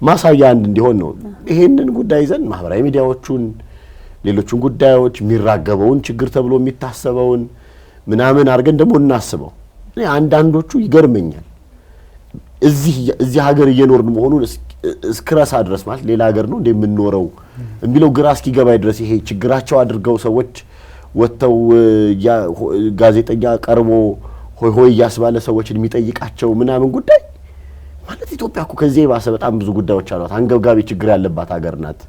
ማሳያ አንድ እንዲሆን ነው ይሄንን ጉዳይ ይዘን ማህበራዊ ሚዲያዎቹን ሌሎችን ጉዳዮች የሚራገበውን ችግር ተብሎ የሚታሰበውን ምናምን አድርገን ደግሞ እናስበው እኔ አንዳንዶቹ ይገርመኛል እዚህ ሀገር እየኖርን መሆኑን እስክረሳ ድረስ ማለት ሌላ ሀገር ነው እንደምንኖረው የሚለው ግራ እስኪገባይ ድረስ ይሄ ችግራቸው አድርገው ሰዎች ወጥተው ጋዜጠኛ ቀርቦ ሆይ ያስባለ ሰዎችን የሚጠይቃቸው ምናምን ጉዳይ ማለት ኢትዮጵያ እኮ ከዚህ ባሰ በጣም ብዙ ጉዳዮች አሏት አንገብጋቢ ችግር ያለባት ሀገር ናት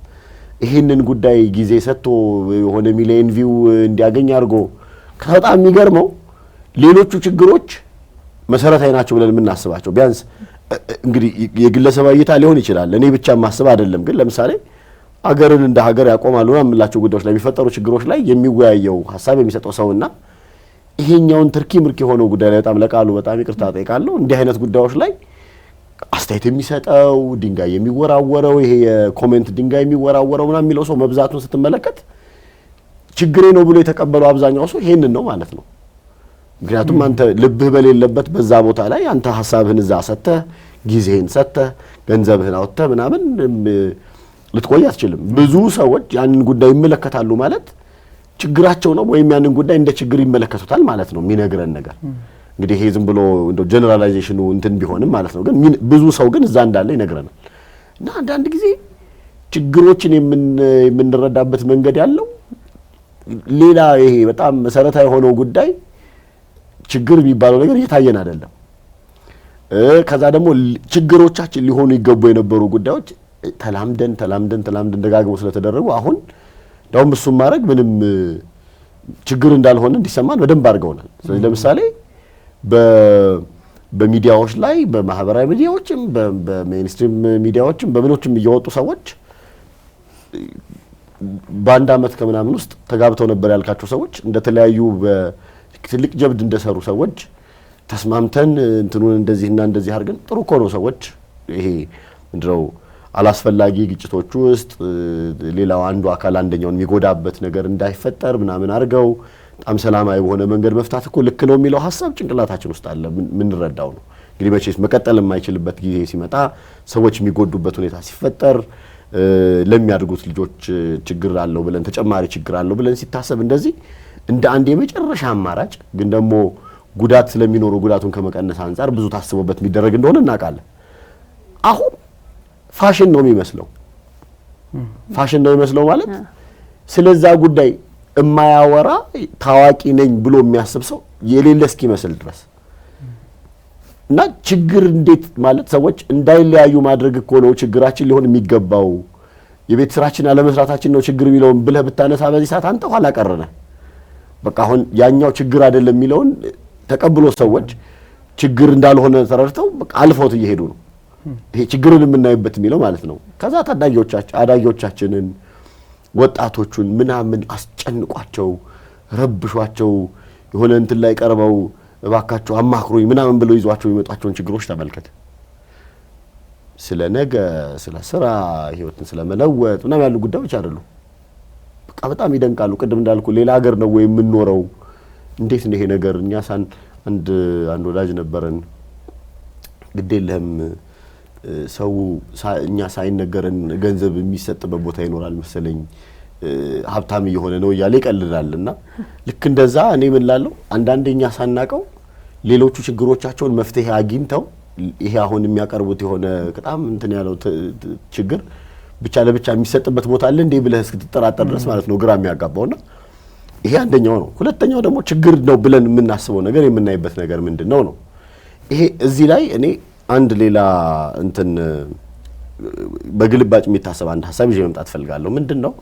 ይሄንን ጉዳይ ጊዜ ሰጥቶ የሆነ ሚሊየን ቪው እንዲያገኝ አድርጎ በጣም የሚገርመው ሌሎቹ ችግሮች መሰረታዊ ናቸው ብለን የምናስባቸው ቢያንስ እንግዲህ የግለሰብ እይታ ሊሆን ይችላል እኔ ብቻ ማስብ አይደለም ግን ለምሳሌ አገርን እንደ ሀገር ያቆማሉና የምላቸው ጉዳዮች ላይ የሚፈጠሩ ችግሮች ላይ የሚወያየው ሐሳብ የሚሰጠው ሰውና ይሄኛውን ትርኪ ምርኪ ሆኖ ጉዳይ ላይ በጣም ለቃሉ በጣም ይቅርታ ጠይቃለሁ እንዲህ አይነት ጉዳዮች ላይ አስተያየት የሚሰጠው ድንጋይ የሚወራወረው ይሄ የኮሜንት ድንጋይ የሚወራወረው ምናምን የሚለው ሰው መብዛቱን ስትመለከት ችግሬ ነው ብሎ የተቀበለው አብዛኛው ሰው ይሄንን ነው ማለት ነው ምክንያቱም አንተ ልብህ በሌለበት በዛ ቦታ ላይ አንተ ሐሳብህን እዛ ሰተህ ጊዜህን ሰተህ ገንዘብህን አውጥተህ ምናምን ልትቆይ አትችልም ብዙ ሰዎች ያንን ጉዳይ ይመለከታሉ ማለት ችግራቸው ነው ወይም ያንን ጉዳይ እንደ ችግር ይመለከቱታል ማለት ነው የሚነግረን ነገር እንግዲህ ይሄ ዝም ብሎ እንደ ጀነራላይዜሽኑ እንትን ቢሆንም ማለት ነው ግን ብዙ ሰው ግን እዛ እንዳለ ይነግረናል እና አንዳንድ ጊዜ ችግሮችን የምንረዳበት መንገድ ያለው ሌላ ይሄ በጣም መሰረታዊ የሆነው ጉዳይ ችግር የሚባለው ነገር እየታየን አይደለም ከዛ ደግሞ ችግሮቻችን ሊሆኑ ይገቡ የነበሩ ጉዳዮች ተላምደን ደጋግሞ ስለተደረጉ አሁን ዳውም እሱም ማድረግ ምንም ችግር እንዳልሆነ እንዲሰማን በደንብ አድርገውናል ስለዚህ ለምሳሌ በሚዲያዎች ላይ በማህበራዊ ሚዲያዎችም በሜንስትሪም ሚዲያዎችም በምኖችም እየወጡ ሰዎች በአንድ አመት ከምናምን ውስጥ ተጋብተው ነበር ያልካቸው ሰዎች እንደተለያዩ በትልቅ ጀብድ እንደሰሩ ሰዎች ተስማምተን እንትኑን እንደዚህና እንደዚህ አድርገን ጥሩ እኮ ነው ሰዎች ይሄ ምንድነው አላስፈላጊ ግጭቶች ውስጥ ሌላው አንዱ አካል አንደኛውን የሚጎዳበት ነገር እንዳይፈጠር ምናምን አድርገው በጣም ሰላማዊ በሆነ መንገድ መፍታት እኮ ልክ ነው የሚለው ሐሳብ ጭንቅላታችን ውስጥ አለ ምን ረዳው ነው እንግዲህ መቼስ መቀጠል የማይችልበት ጊዜ ሲመጣ ሰዎች የሚጎዱበት ሁኔታ ሲፈጠር ለሚያድጉት ልጆች ችግር አለው ብለን ተጨማሪ ችግር አለው ብለን ሲታሰብ እንደዚህ እንደ አንድ የመጨረሻ አማራጭ ግን ደግሞ ጉዳት ስለሚኖሩ ጉዳቱን ከመቀነስ አንፃር ብዙ ታስቦበት የሚደረግ እንደሆነ እናውቃለን አሁን ፋሽን ነው የሚመስለው ማለት ስለዛ ጉዳይ የማያወራ ታዋቂ ነኝ ብሎ የሚያስብ ሰው የሌለ እስኪመስል ድረስ እና ችግር እንዴት ማለት ሰዎች እንዳይለያዩ ማድረግ እኮ ነው ችግራችን ሊሆን የሚገባው የቤት ስራችን አለመስራታችን ነው ችግር የሚለውን ብለህ ብታነሳ በዚህ ሰዓት አንተ ኋላ ቀረነ በቃ አሁን ያኛው ችግር አይደለም የሚለውን ተቀብሎ ሰዎች ችግር እንዳልሆነ ተረድተው በቃ አልፈውት እየሄዱ ነው ይሄ ችግርን የምናይበት የሚለው ማለት ነው ከዛ አዳጊዎቻችንን ወጣቶቹን ምናምን አስጨንቋቸው ረብሿቸው የሆነ እንትን ላይ ቀርበው እባካቸው አማክሩኝ ምናምን ብለው ይዟቸው የሚመጣቸውን ችግሮች ተመልከተ ስለ ነገ ስለ ስራ ህይወትን ስለ መለወጥ ምናምን ያሉ ጉዳዮች አይደሉም። በቃ በጣም ይደንቃሉ። ቅድም እንዳልኩ ሌላ ሀገር ነው ወይ የምንኖረው? እንዴት ነው ይሄ ነገር? እኛ አንድ ወዳጅ ነበረን ግዴለህም ሰው እኛ ሳይነገረን ገንዘብ የሚሰጥበት ቦታ ይኖራል መሰለኝ ሀብታም እየሆነ ነው እያለ ይቀልዳልና ልክ እንደዛ እኔ ምን ላለው አንዳንዴ እኛ ሳናቀው ሌሎቹ ችግሮቻቸውን መፍትሄ አግኝተው ይሄ አሁን የሚያቀርቡት የሆነ በጣም እንትን ያለው ችግር ብቻ ለብቻ የሚሰጥበት ቦታ አለ እንዴ ብለህ እስክትጠራጠር ድረስ ማለት ነው ግራ የሚያጋባውና ይሄ አንደኛው ነው። ሁለተኛው ደግሞ ችግር ነው ብለን የምናስበው ነገር የምናይበት ነገር ምንድነው ነው። ይሄ እዚህ ላይ እኔ አንድ ሌላ እንትን በግልባጭ የሚታሰብ አንድ ሐሳብ ይዤ መምጣት ፈልጋለሁ። ምንድነው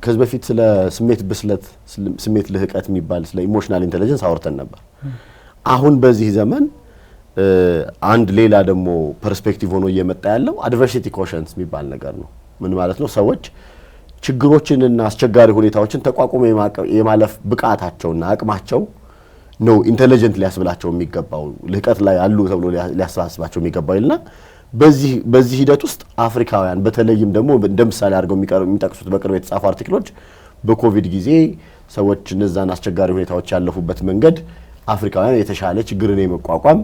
ከዚህ በፊት ስለ ስሜት ብስለት ስሜት ልህቀት የሚባል ስለ ኢሞሽናል ኢንተለጀንስ አወርተን ነበር። አሁን በዚህ ዘመን አንድ ሌላ ደግሞ ፐርስፔክቲቭ ሆኖ እየመጣ ያለው አድቨርሲቲ ኮሸንስ የሚባል ነገር ነው። ምን ማለት ነው? ሰዎች ችግሮችንና አስቸጋሪ ሁኔታዎችን ተቋቁመው የማለፍ ብቃታቸውና አቅማቸው ነው ኢንተለጀንት ሊያስብላቸው የሚገባው ልህቀት ላይ አሉ ተብሎ ሊያሳስባቸው የሚገባው ይልና በዚህ ሂደት ውስጥ አፍሪካውያን በተለይም ደግሞ እንደ ምሳሌ አድርገው የሚጠቅሱት በቅርብ የተጻፉ አርቲክሎች በኮቪድ ጊዜ ሰዎች እነዛን አስቸጋሪ ሁኔታዎች ያለፉበት መንገድ አፍሪካውያን የተሻለ ችግርን የመቋቋም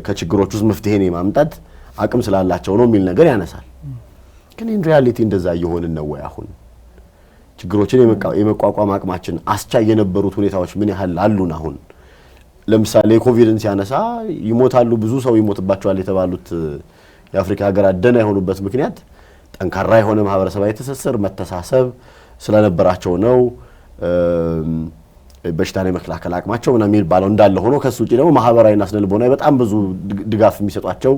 ከችግሮች ውስጥ መፍትሄን የማምጣት አቅም ስላላቸው ነው የሚል ነገር ያነሳል። ግን ኢን ሪያሊቲ እንደዛ እየሆንን ነው ወይ? አሁን ችግሮችን የመቋቋም አቅማችን አስቻይ የነበሩት ሁኔታዎች ምን ያህል አሉን? አሁን ለምሳሌ ኮቪድን ሲያነሳ ይሞታሉ፣ ብዙ ሰው ይሞትባቸዋል የተባሉት የአፍሪካ ሀገራት ደህና የሆኑበት ምክንያት ጠንካራ የሆነ ማህበረሰባዊ ትስስር መተሳሰብ ስለነበራቸው ነው። በሽታን የመከላከል አቅማቸው ምናምን የሚባለው እንዳለ ሆኖ ከሱ ውጪ ደግሞ ማህበራዊና ስነልቦናዊ በጣም ብዙ ድጋፍ የሚሰጧቸው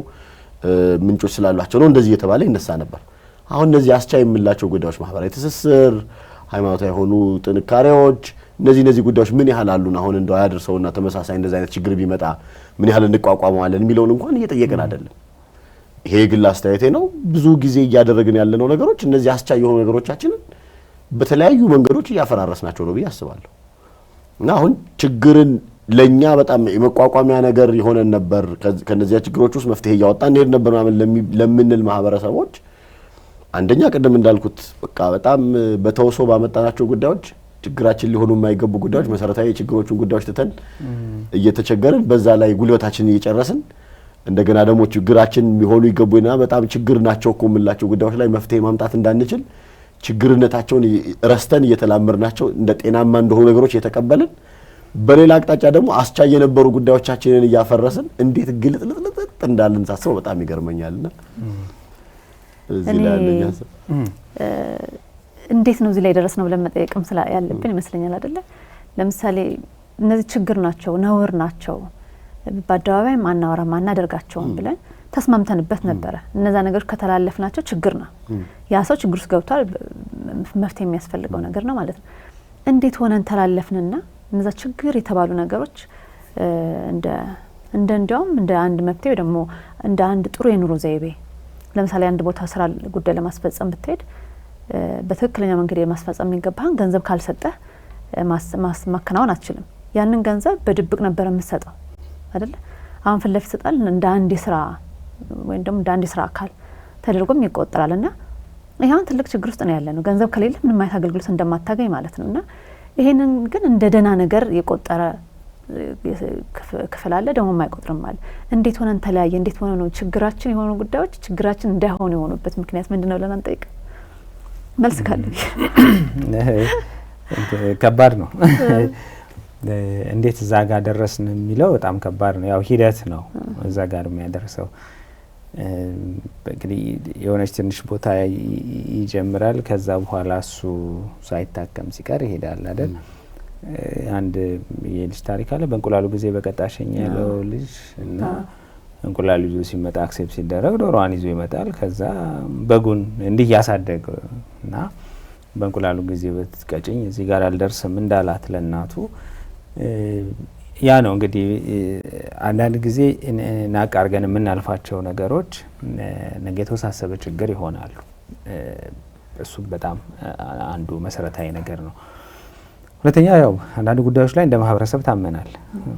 ምንጮች ስላሏቸው ነው እንደዚህ እየተባለ ይነሳ ነበር። አሁን እነዚህ አስቻይ የምላቸው ጉዳዮች ማህበራዊ ትስስር፣ ሃይማኖታዊ የሆኑ ጥንካሬዎች እነዚህ ጉዳዮች ምን ያህል አሉን? አሁን እንደው ያደርሰውና ተመሳሳይ እንደዚህ አይነት ችግር ቢመጣ ምን ያህል እንቋቋመዋለን የሚለውን እንኳን እየጠየቅን አይደለም። ይሄ የግል አስተያየቴ ነው። ብዙ ጊዜ እያደረግን ያለነው ነገሮች እነዚህ አስቻይ የሆኑ ነገሮቻችንን በተለያዩ መንገዶች እያፈራረስናቸው ነው ብዬ አስባለሁ። እና አሁን ችግርን ለኛ በጣም የመቋቋሚያ ነገር የሆነን ነበር ከነዚያ ችግሮች ውስጥ መፍትሄ እያወጣን እንሄድ ነበር ለምንል ማህበረሰቦች አንደኛ ቀደም እንዳልኩት በቃ በጣም በተወሶ ባመጣናቸው ጉዳዮች ችግራችን ሊሆኑ የማይገቡ ጉዳዮች መሰረታዊ ችግሮችን ጉዳዮች ተተን እየተቸገርን በዛ ላይ ጉልበታችንን እየጨረስን እንደገና ደግሞ ችግራችን የሚሆኑ ይገቡና በጣም ችግር ናቸው እኮ የምላቸው ጉዳዮች ላይ መፍትሄ ማምጣት እንዳንችል ችግርነታቸውን ረስተን እየተላመርናቸው እንደ ጤናማ እንደሆኑ ነገሮች እየተቀበልን በሌላ አቅጣጫ ደግሞ አስቻይ የነበሩ ጉዳዮቻችንን እያፈረስን እንዴት ግልጥልጥልጥ እንዳልን ሳስበው በጣም ይገርመኛልና እዚህ ላይ ያለኛስ እንዴት ነው እዚህ ላይ ደረስነው ብለን መጠየቅም ያለብን ይመስለኛል አይደለ? ለምሳሌ እነዚህ ችግር ናቸው ነውር ናቸው በአደባባይ ማናወራም አናደርጋቸውም ብለን ተስማምተንበት ነበረ። እነዛ ነገሮች ከተላለፍናቸው ችግር ነው። ያ ሰው ችግር ውስጥ ገብቷል፣ መፍትሄ የሚያስፈልገው ነገር ነው ማለት ነው። እንዴት ሆነን ተላለፍንና እነዛ ችግር የተባሉ ነገሮች እንዲያውም እንደ አንድ መፍትሄ ወይ ደግሞ እንደ አንድ ጥሩ የኑሮ ዘይቤ ለምሳሌ አንድ ቦታ ስራ ጉዳይ ለማስፈጸም ብትሄድ በትክክለኛ መንገድ የማስፈጸም የሚገባህን ገንዘብ ካልሰጠህ ማከናወን አትችልም። ያንን ገንዘብ በድብቅ ነበር የምትሰጠው አይደለ? አሁን ፊት ለፊት ይሰጣል እንደ አንድ ስራ ወይም ደግሞ እንደ አንድ ስራ አካል ተደርጎም ይቆጠራልና ይሄን ትልቅ ችግር ውስጥ ነው ያለነው። ገንዘብ ከሌለ ምንም አይነት አገልግሎት እንደማታገኝ ማለት ነውና ይሄንን ግን እንደ ደና ነገር የቆጠረ ክፍል አለ፣ ደግሞ የማይቆጥርም አለ። እንዴት ሆነን ተለያየ? እንዴት ሆነ ነው ችግራችን የሆኑ ጉዳዮች ችግራችን እንዳይሆኑ የሆኑበት ምክንያት ምንድነው ብለን አንጠይቅ? መልስ ካለ ከባድ ነው። እንዴት እዛ ጋር ደረስን የሚለው በጣም ከባድ ነው። ያው ሂደት ነው እዛ ጋር የሚያደርሰው። እንግዲህ የሆነች ትንሽ ቦታ ይጀምራል፣ ከዛ በኋላ እሱ ሳይታከም ሲቀር ይሄዳል አይደል? አንድ የልጅ ታሪክ አለ። በእንቁላሉ ጊዜ በቀጣሸኝ ያለው ልጅ እና እንቁላሉ ይዞ ሲመጣ አክሴፕት ሲደረግ ዶሮዋን ይዞ ይመጣል። ከዛ በጉን እንዲህ ያሳደገ እና በእንቁላሉ ጊዜ በትቀጭኝ እዚህ ጋር አልደርስም እንዳላት ለእናቱ ያ ነው እንግዲህ አንዳንድ ጊዜ ናቅ አርገን የምናልፋቸው ነገሮች ነገ የተወሳሰበ ችግር ይሆናሉ። እሱ በጣም አንዱ መሰረታዊ ነገር ነው። ሁለተኛ ያው አንዳንድ ጉዳዮች ላይ እንደ ማህበረሰብ ታመናል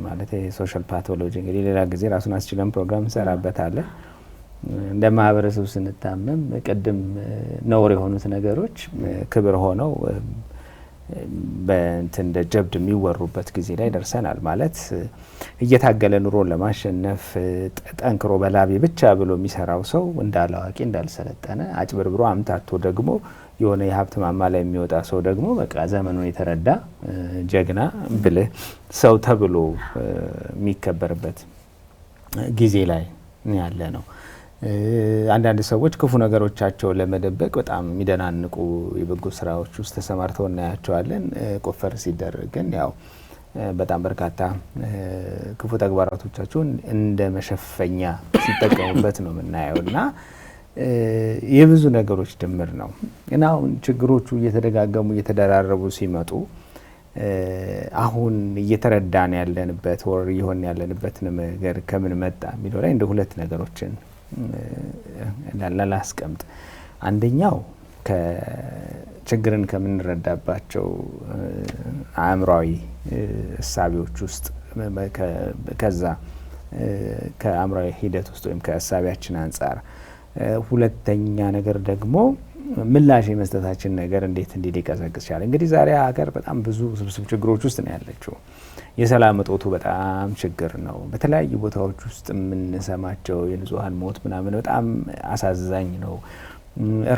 ማለት የሶሻል ፓቶሎጂ እንግዲህ ሌላ ጊዜ ራሱን አስችለን ፕሮግራም እንሰራበታለን። እንደ ማህበረሰብ ስንታመም ቅድም ነውር የሆኑት ነገሮች ክብር ሆነው በእንትን እንደ ጀብድ የሚወሩበት ጊዜ ላይ ደርሰናል። ማለት እየታገለ ኑሮን ለማሸነፍ ጠንክሮ በላቤ ብቻ ብሎ የሚሰራው ሰው እንዳላዋቂ እንዳልሰለጠነ አጭበርብሮ አምታቶ ደግሞ የሆነ የሀብት ማማ ላይ የሚወጣ ሰው ደግሞ በቃ ዘመኑን የተረዳ ጀግና ብልህ ሰው ተብሎ የሚከበርበት ጊዜ ላይ ያለ ነው። አንዳንድ ሰዎች ክፉ ነገሮቻቸውን ለመደበቅ በጣም የሚደናንቁ የበጎ ስራዎች ውስጥ ተሰማርተው እናያቸዋለን። ቆፈር ሲደረግ ግን ያው በጣም በርካታ ክፉ ተግባራቶቻቸውን እንደ መሸፈኛ ሲጠቀሙበት ነው የምናየው እና የብዙ ነገሮች ድምር ነው እና አሁን ችግሮቹ እየተደጋገሙ እየተደራረቡ ሲመጡ አሁን እየተረዳን ያለንበት ወር እየሆን ያለንበት ነገር ከምን መጣ የሚለው ላይ እንደ ሁለት ነገሮችን ላስቀምጥ። አንደኛው ችግርን ከምንረዳባቸው አእምሯዊ እሳቤዎች ውስጥ ከዛ ከአእምሯዊ ሂደት ውስጥ ወይም ከእሳቤያችን አንጻር፣ ሁለተኛ ነገር ደግሞ ምላሽ የመስጠታችን ነገር እንዴት እንዲህ ሊቀዘቅዝ ቻለ? እንግዲህ ዛሬ ሀገር በጣም ብዙ ስብስብ ችግሮች ውስጥ ነው ያለችው። የሰላም እጦቱ በጣም ችግር ነው። በተለያዩ ቦታዎች ውስጥ የምንሰማቸው የንጹሃን ሞት ምናምን በጣም አሳዛኝ ነው።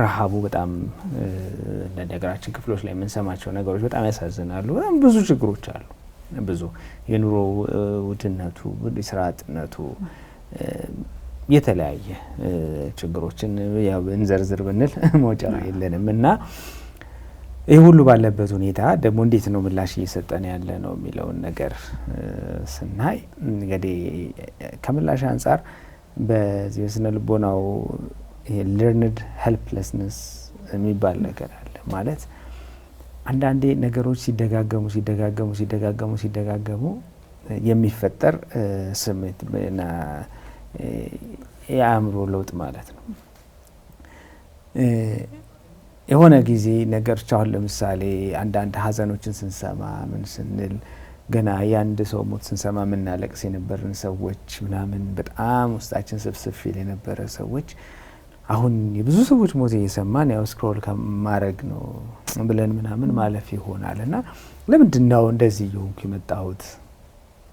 ረሃቡ በጣም ለሀገራችን ክፍሎች ላይ የምንሰማቸው ነገሮች በጣም ያሳዝናሉ። በጣም ብዙ ችግሮች አሉ። ብዙ የኑሮ ውድነቱ፣ የስራ አጥነቱ፣ የተለያየ ችግሮችን ያው እንዘርዝር ብንል መውጫ የለንም እና ይህ ሁሉ ባለበት ሁኔታ ደግሞ እንዴት ነው ምላሽ እየሰጠን ያለ ነው የሚለውን ነገር ስናይ እንግዲህ ከምላሽ አንጻር በዚህ በስነ ልቦናው ለርንድ ሄልፕለስነስ የሚባል ነገር አለ። ማለት አንዳንዴ ነገሮች ሲደጋገሙ የሚፈጠር ስሜት እና የአእምሮ ለውጥ ማለት ነው። የሆነ ጊዜ ነገሮች አሁን ለምሳሌ አንዳንድ ሀዘኖችን ስንሰማ ምን ስንል ገና የአንድ ሰው ሞት ስንሰማ የምናለቅስ የነበርን ሰዎች ምናምን በጣም ውስጣችን ስብስብ ይል የነበረ ሰዎች አሁን የብዙ ሰዎች ሞት እየሰማን ያው ስክሮል ከማድረግ ነው ብለን ምናምን ማለፍ ይሆናል እና ለምንድን ነው እንደዚህ እየሆንኩ የመጣሁት?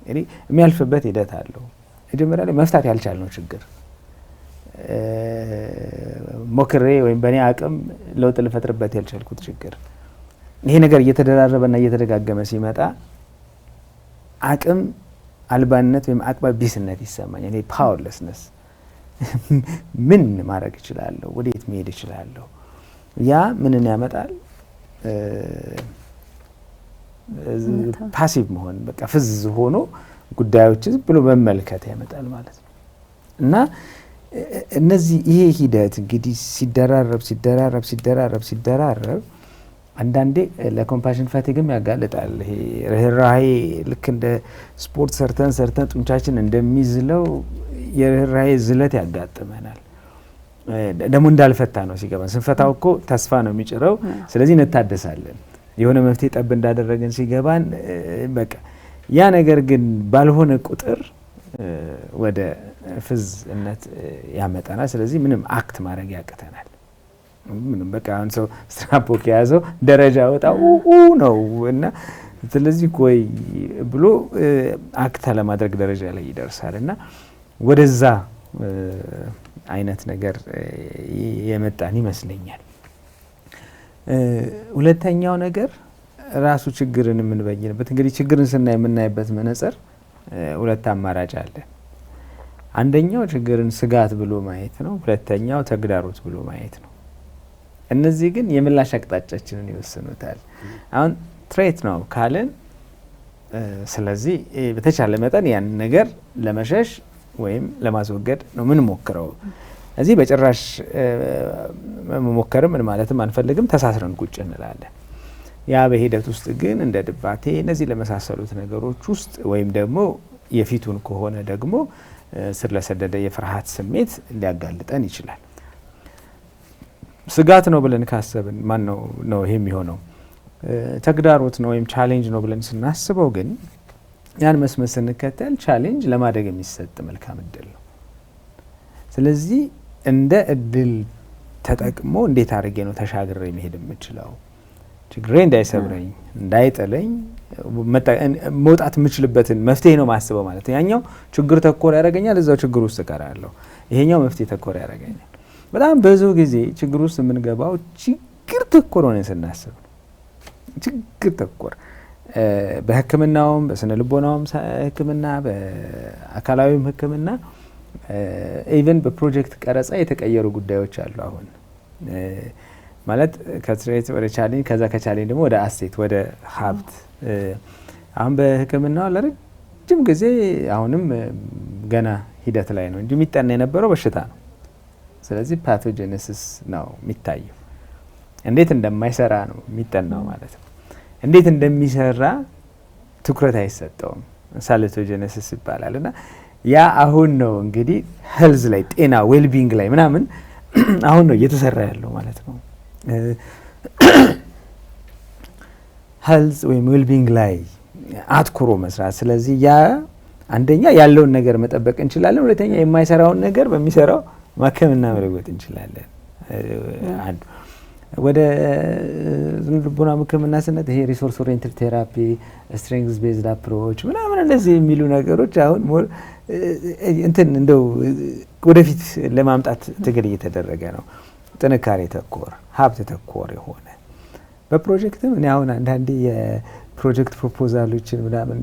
እኔ የሚያልፍበት ሂደት አለው። መጀመሪያ ላይ መፍታት ያልቻልነው ችግር ሞክሬ ወይም በእኔ አቅም ለውጥ ልፈጥርበት ያልቻልኩት ችግር ይሄ ነገር እየተደራረበና እየተደጋገመ ሲመጣ አቅም አልባነት ወይም አቅመ ቢስነት ይሰማኛል። ይሄ ፓወርለስነስ ምን ማድረግ እችላለሁ? ወዴት መሄድ እችላለሁ? ያ ምንን ያመጣል? ፓሲቭ መሆን፣ በቃ ፍዝ ሆኖ ጉዳዮችን ብሎ መመልከት ያመጣል ማለት ነው እና እነዚህ ይሄ ሂደት እንግዲህ ሲደራረብ አንዳንዴ ለኮምፓሽን ፋቲግም ያጋልጣል። ይሄ ርህራሄ ልክ እንደ ስፖርት ሰርተን ጡንቻችን እንደሚዝለው የርህራሄ ዝለት ያጋጥመናል። ደግሞ እንዳልፈታ ነው ሲገባን። ስንፈታው እኮ ተስፋ ነው የሚጭረው። ስለዚህ እንታደሳለን። የሆነ መፍትሄ ጠብ እንዳደረገን ሲገባን በቃ ያ ነገር ግን ባልሆነ ቁጥር ወደ ፍዝነት ያመጣናል። ስለዚህ ምንም አክት ማድረግ ያቅተናል። ምንም በቃ አሁን ሰው ስትራፖ ከያዘው ደረጃ ወጣው ነው እና ስለዚህ ቆይ ብሎ አክት ለማድረግ ደረጃ ላይ ይደርሳል እና ወደዛ አይነት ነገር የመጣን ይመስለኛል። ሁለተኛው ነገር ራሱ ችግርን የምንበይንበት እንግዲህ ችግርን ስናይ የምናይበት መነጽር ሁለት አማራጭ አለ። አንደኛው ችግርን ስጋት ብሎ ማየት ነው። ሁለተኛው ተግዳሮት ብሎ ማየት ነው። እነዚህ ግን የምላሽ አቅጣጫችንን ይወስኑታል። አሁን ትሬት ነው ካልን ስለዚህ በተቻለ መጠን ያን ነገር ለመሸሽ ወይም ለማስወገድ ነው ምን ሞክረው። እዚህ በጭራሽ መሞከርም ምን ማለትም አንፈልግም፣ ተሳስረን ቁጭ እንላለን። ያ በሂደት ውስጥ ግን እንደ ድባቴ እነዚህ ለመሳሰሉት ነገሮች ውስጥ ወይም ደግሞ የፊቱን ከሆነ ደግሞ ስር ለሰደደ የፍርሃት ስሜት ሊያጋልጠን ይችላል። ስጋት ነው ብለን ካሰብን ማን ነው ይሄ የሚሆነው? ተግዳሮት ነው ወይም ቻሌንጅ ነው ብለን ስናስበው ግን ያን መስመር ስንከተል ቻሌንጅ ለማደግ የሚሰጥ መልካም እድል ነው። ስለዚህ እንደ እድል ተጠቅሞ እንዴት አድርጌ ነው ተሻግሬ መሄድ የምችለው፣ ችግሬ እንዳይሰብረኝ እንዳይጥለኝ መውጣት የምችልበትን መፍትሄ ነው ማስበው ማለት ነው። ያኛው ችግር ተኮር ያደርገኛል፣ እዛው ችግር ውስጥ እቀራለሁ። ይሄኛው መፍትሄ ተኮር ያደርገኛል። በጣም ብዙ ጊዜ ችግር ውስጥ የምንገባው ችግር ተኮር ሆነ ስናስብ፣ ችግር ተኮር በሕክምናውም በስነ ልቦናውም ሕክምና በአካላዊም ሕክምና ኢቨን በፕሮጀክት ቀረጻ የተቀየሩ ጉዳዮች አሉ። አሁን ማለት ከትሬት ወደ ቻሌንጅ ከዛ ከቻሌንጅ ደግሞ ወደ አሴት ወደ ሀብት አሁን በሕክምናው ለረጅም ጊዜ አሁንም ገና ሂደት ላይ ነው እንጂ የሚጠና የነበረው በሽታ ነው። ስለዚህ ፓቶጀነሲስ ነው የሚታየው። እንዴት እንደማይሰራ ነው የሚጠናው ማለት ነው። እንዴት እንደሚሰራ ትኩረት አይሰጠውም። ሳሉቶጀነሲስ ይባላል እና ያ አሁን ነው እንግዲህ ሄልዝ ላይ ጤና ዌልቢንግ ላይ ምናምን አሁን ነው እየተሰራ ያለው ማለት ነው። ሄልዝ ወይም ዌልቢንግ ላይ አትኩሮ መስራት። ስለዚህ ያ አንደኛ ያለውን ነገር መጠበቅ እንችላለን፣ ሁለተኛ የማይሰራውን ነገር በሚሰራው ማከምና መለወጥ እንችላለን። አንዱ ወደ ልቦና ሕክምና ስነት ይሄ ሪሶርስ ኦሪየንትድ ቴራፒ፣ ስትሬንግዝ ቤዝድ አፕሮች ምናምን እንደዚህ የሚሉ ነገሮች አሁን እንትን እንደው ወደፊት ለማምጣት ትግል እየተደረገ ነው። ጥንካሬ ተኮር ሀብት ተኮር የሆነ በፕሮጀክትም እኔ አሁን አንዳንዴ የፕሮጀክት ፕሮፖዛሎችን ምናምን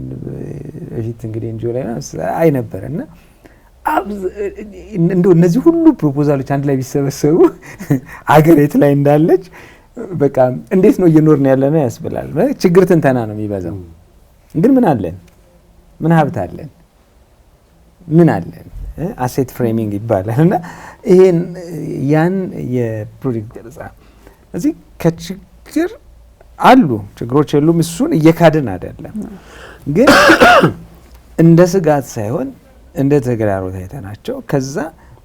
በፊት እንግዲህ እንጆ ላይ አይ ነበር እና እንደው እነዚህ ሁሉ ፕሮፖዛሎች አንድ ላይ ቢሰበሰቡ አገር የት ላይ እንዳለች በቃ እንዴት ነው እየኖርን ያለ ነው ያስብላል። ችግር ትንተና ነው የሚበዛው። ግን ምን አለን? ምን ሀብት አለን? ምን አለን? አሴት ፍሬሚንግ ይባላል እና ይሄን ያን የፕሮጀክት ገለጻ እዚህ ከችግር አሉ ችግሮች የሉም፣ እሱን እየካድን አይደለም። ግን እንደ ስጋት ሳይሆን እንደ ተግዳሮት አይተናቸው ከዛ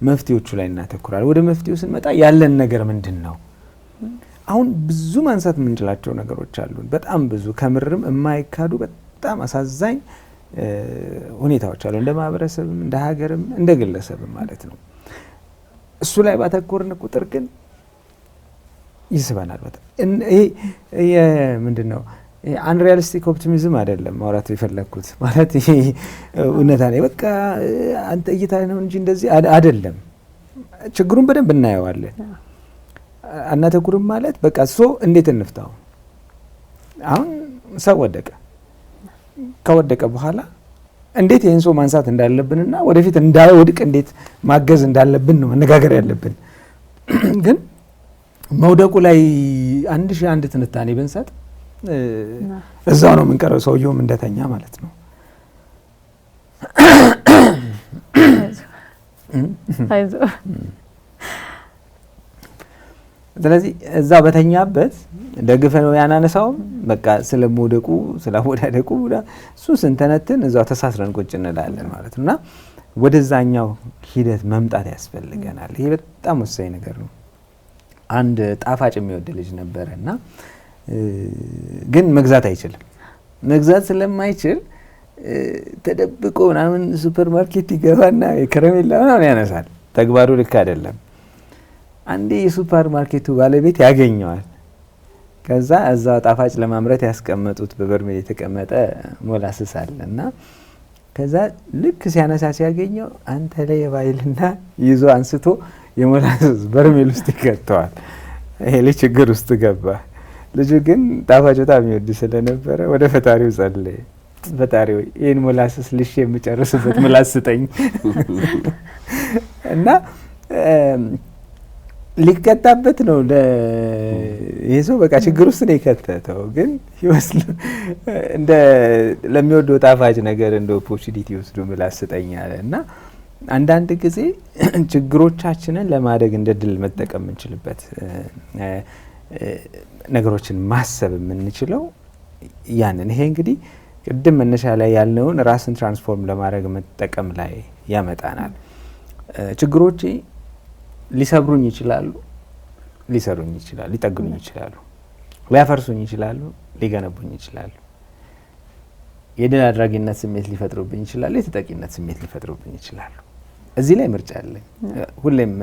መፍትሄዎቹ ላይ እናተኩራለን። ወደ መፍትሄው ስንመጣ ያለን ነገር ምንድን ነው? አሁን ብዙ ማንሳት የምንችላቸው ነገሮች አሉ። በጣም ብዙ ከምርም የማይካዱ በጣም አሳዛኝ ሁኔታዎች አሉ። እንደ ማህበረሰብም እንደ ሀገርም እንደ ግለሰብም ማለት ነው። እሱ ላይ ባተኮርን ቁጥር ግን ይስበናል በጣም። ይሄ ምንድን ነው? አንሪያሊስቲክ ኦፕቲሚዝም አይደለም ማውራት የፈለግኩት ማለት ይሄ እውነታ ነው በቃ አንተ እይታ ነው እንጂ እንደዚህ አይደለም። ችግሩን በደንብ እናየዋለን። አናተኩርም ማለት በቃ እንዴት እንፍታው? አሁን ሰው ወደቀ። ከወደቀ በኋላ እንዴት ይህን ሰው ማንሳት እንዳለብንና ወደፊት እንዳይወድቅ እንዴት ማገዝ እንዳለብን ነው መነጋገር ያለብን። ግን መውደቁ ላይ 1001 ትንታኔ ብንሰጥ እዛው ነው የምንቀረው፣ ሰውየውም እንደተኛ ማለት ነው። ስለዚህ እዛ በተኛበት ደግፈ ነው ያናነሳውም በቃ ስለመውደቁ ስለወዳደቁ እሱ ስንተነትን እዛው ተሳስረን ቁጭ እንላለን ማለት ነውና ወደዛኛው ሂደት መምጣት ያስፈልገናል። ይሄ በጣም ወሳኝ ነገር ነው። አንድ ጣፋጭ የሚወድ ልጅ ነበረና ግን መግዛት አይችልም። መግዛት ስለማይችል ተደብቆ ምናምን ሱፐር ማርኬት ይገባና የከረሜላ ምናምን ያነሳል። ተግባሩ ልክ አይደለም። አንዴ የሱፐር ማርኬቱ ባለቤት ያገኘዋል። ከዛ እዛ ጣፋጭ ለማምረት ያስቀመጡት በበርሜል የተቀመጠ ሞላስስ አለና ከዛ ልክ ሲያነሳ ሲያገኘው አንተ ላይ ባይልና ይዞ አንስቶ የሞላስስ በርሜል ውስጥ ይከተዋል። ይሄ ልጅ ችግር ውስጥ ገባ። ልጁ ግን ጣፋጭ በጣም ይወድ ስለነበረ ወደ ፈጣሪው ጸለየ። ፈጣሪው ይህን ሞላስስ ልሽ የምጨርስበት ምላስ ስጠኝ እና ሊቀጣበት ነው። ይሄ ሰው በቃ ችግር ውስጥ ነው የከተተው። ግን ይወስል እንደ ለሚወደው ጣፋጭ ነገር እንደ ኦፖርቹኒቲ ወስዶ ምላስ ስጠኝ አለ እና አንዳንድ ጊዜ ችግሮቻችንን ለማደግ እንደ ድል መጠቀም የምንችልበት ነገሮችን ማሰብ የምንችለው ያንን ይሄ እንግዲህ ቅድም መነሻ ላይ ያልነውን ራስን ትራንስፎርም ለማድረግ መጠቀም ላይ ያመጣናል። ችግሮች ሊሰብሩኝ ይችላሉ፣ ሊሰሩኝ ይችላሉ፣ ሊጠግኑኝ ይችላሉ፣ ሊያፈርሱኝ ይችላሉ፣ ሊገነቡኝ ይችላሉ። የድል አድራጊነት ስሜት ሊፈጥሩብኝ ይችላሉ፣ የተጠቂነት ስሜት ሊፈጥሩብኝ ይችላሉ። እዚህ ላይ ምርጫ አለኝ። ሁሌም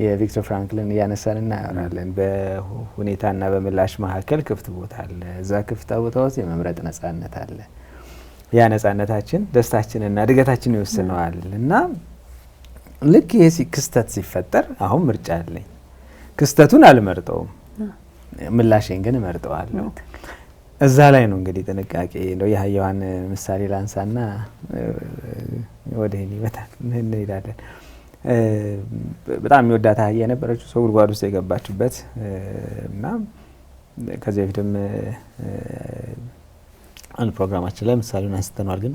የቪክተር ፍራንክልን እያነሳን እናወራለን። በሁኔታና በምላሽ መካከል ክፍት ቦታ አለ። እዛ ክፍት ቦታ ውስጥ የመምረጥ ነጻነት አለ። ያ ነጻነታችን ደስታችንና እድገታችን ይወስነዋል እና ልክ ይሄ ክስተት ሲፈጠር አሁን ምርጫ አለኝ። ክስተቱን አልመርጠውም፣ ምላሽን ግን እመርጠዋለሁ። እዛ ላይ ነው እንግዲህ ጥንቃቄ ነው። የአህያዋን ምሳሌ ላንሳና ወደ እኔ ይመጣል እንሄዳለን። በጣም የሚወዳት አህያ የነበረችው ሰው ጉድጓድ ውስጥ የገባችበት እና ከዚህ በፊትም አንድ ፕሮግራማችን ላይ ምሳሌውን አንስተናል። ግን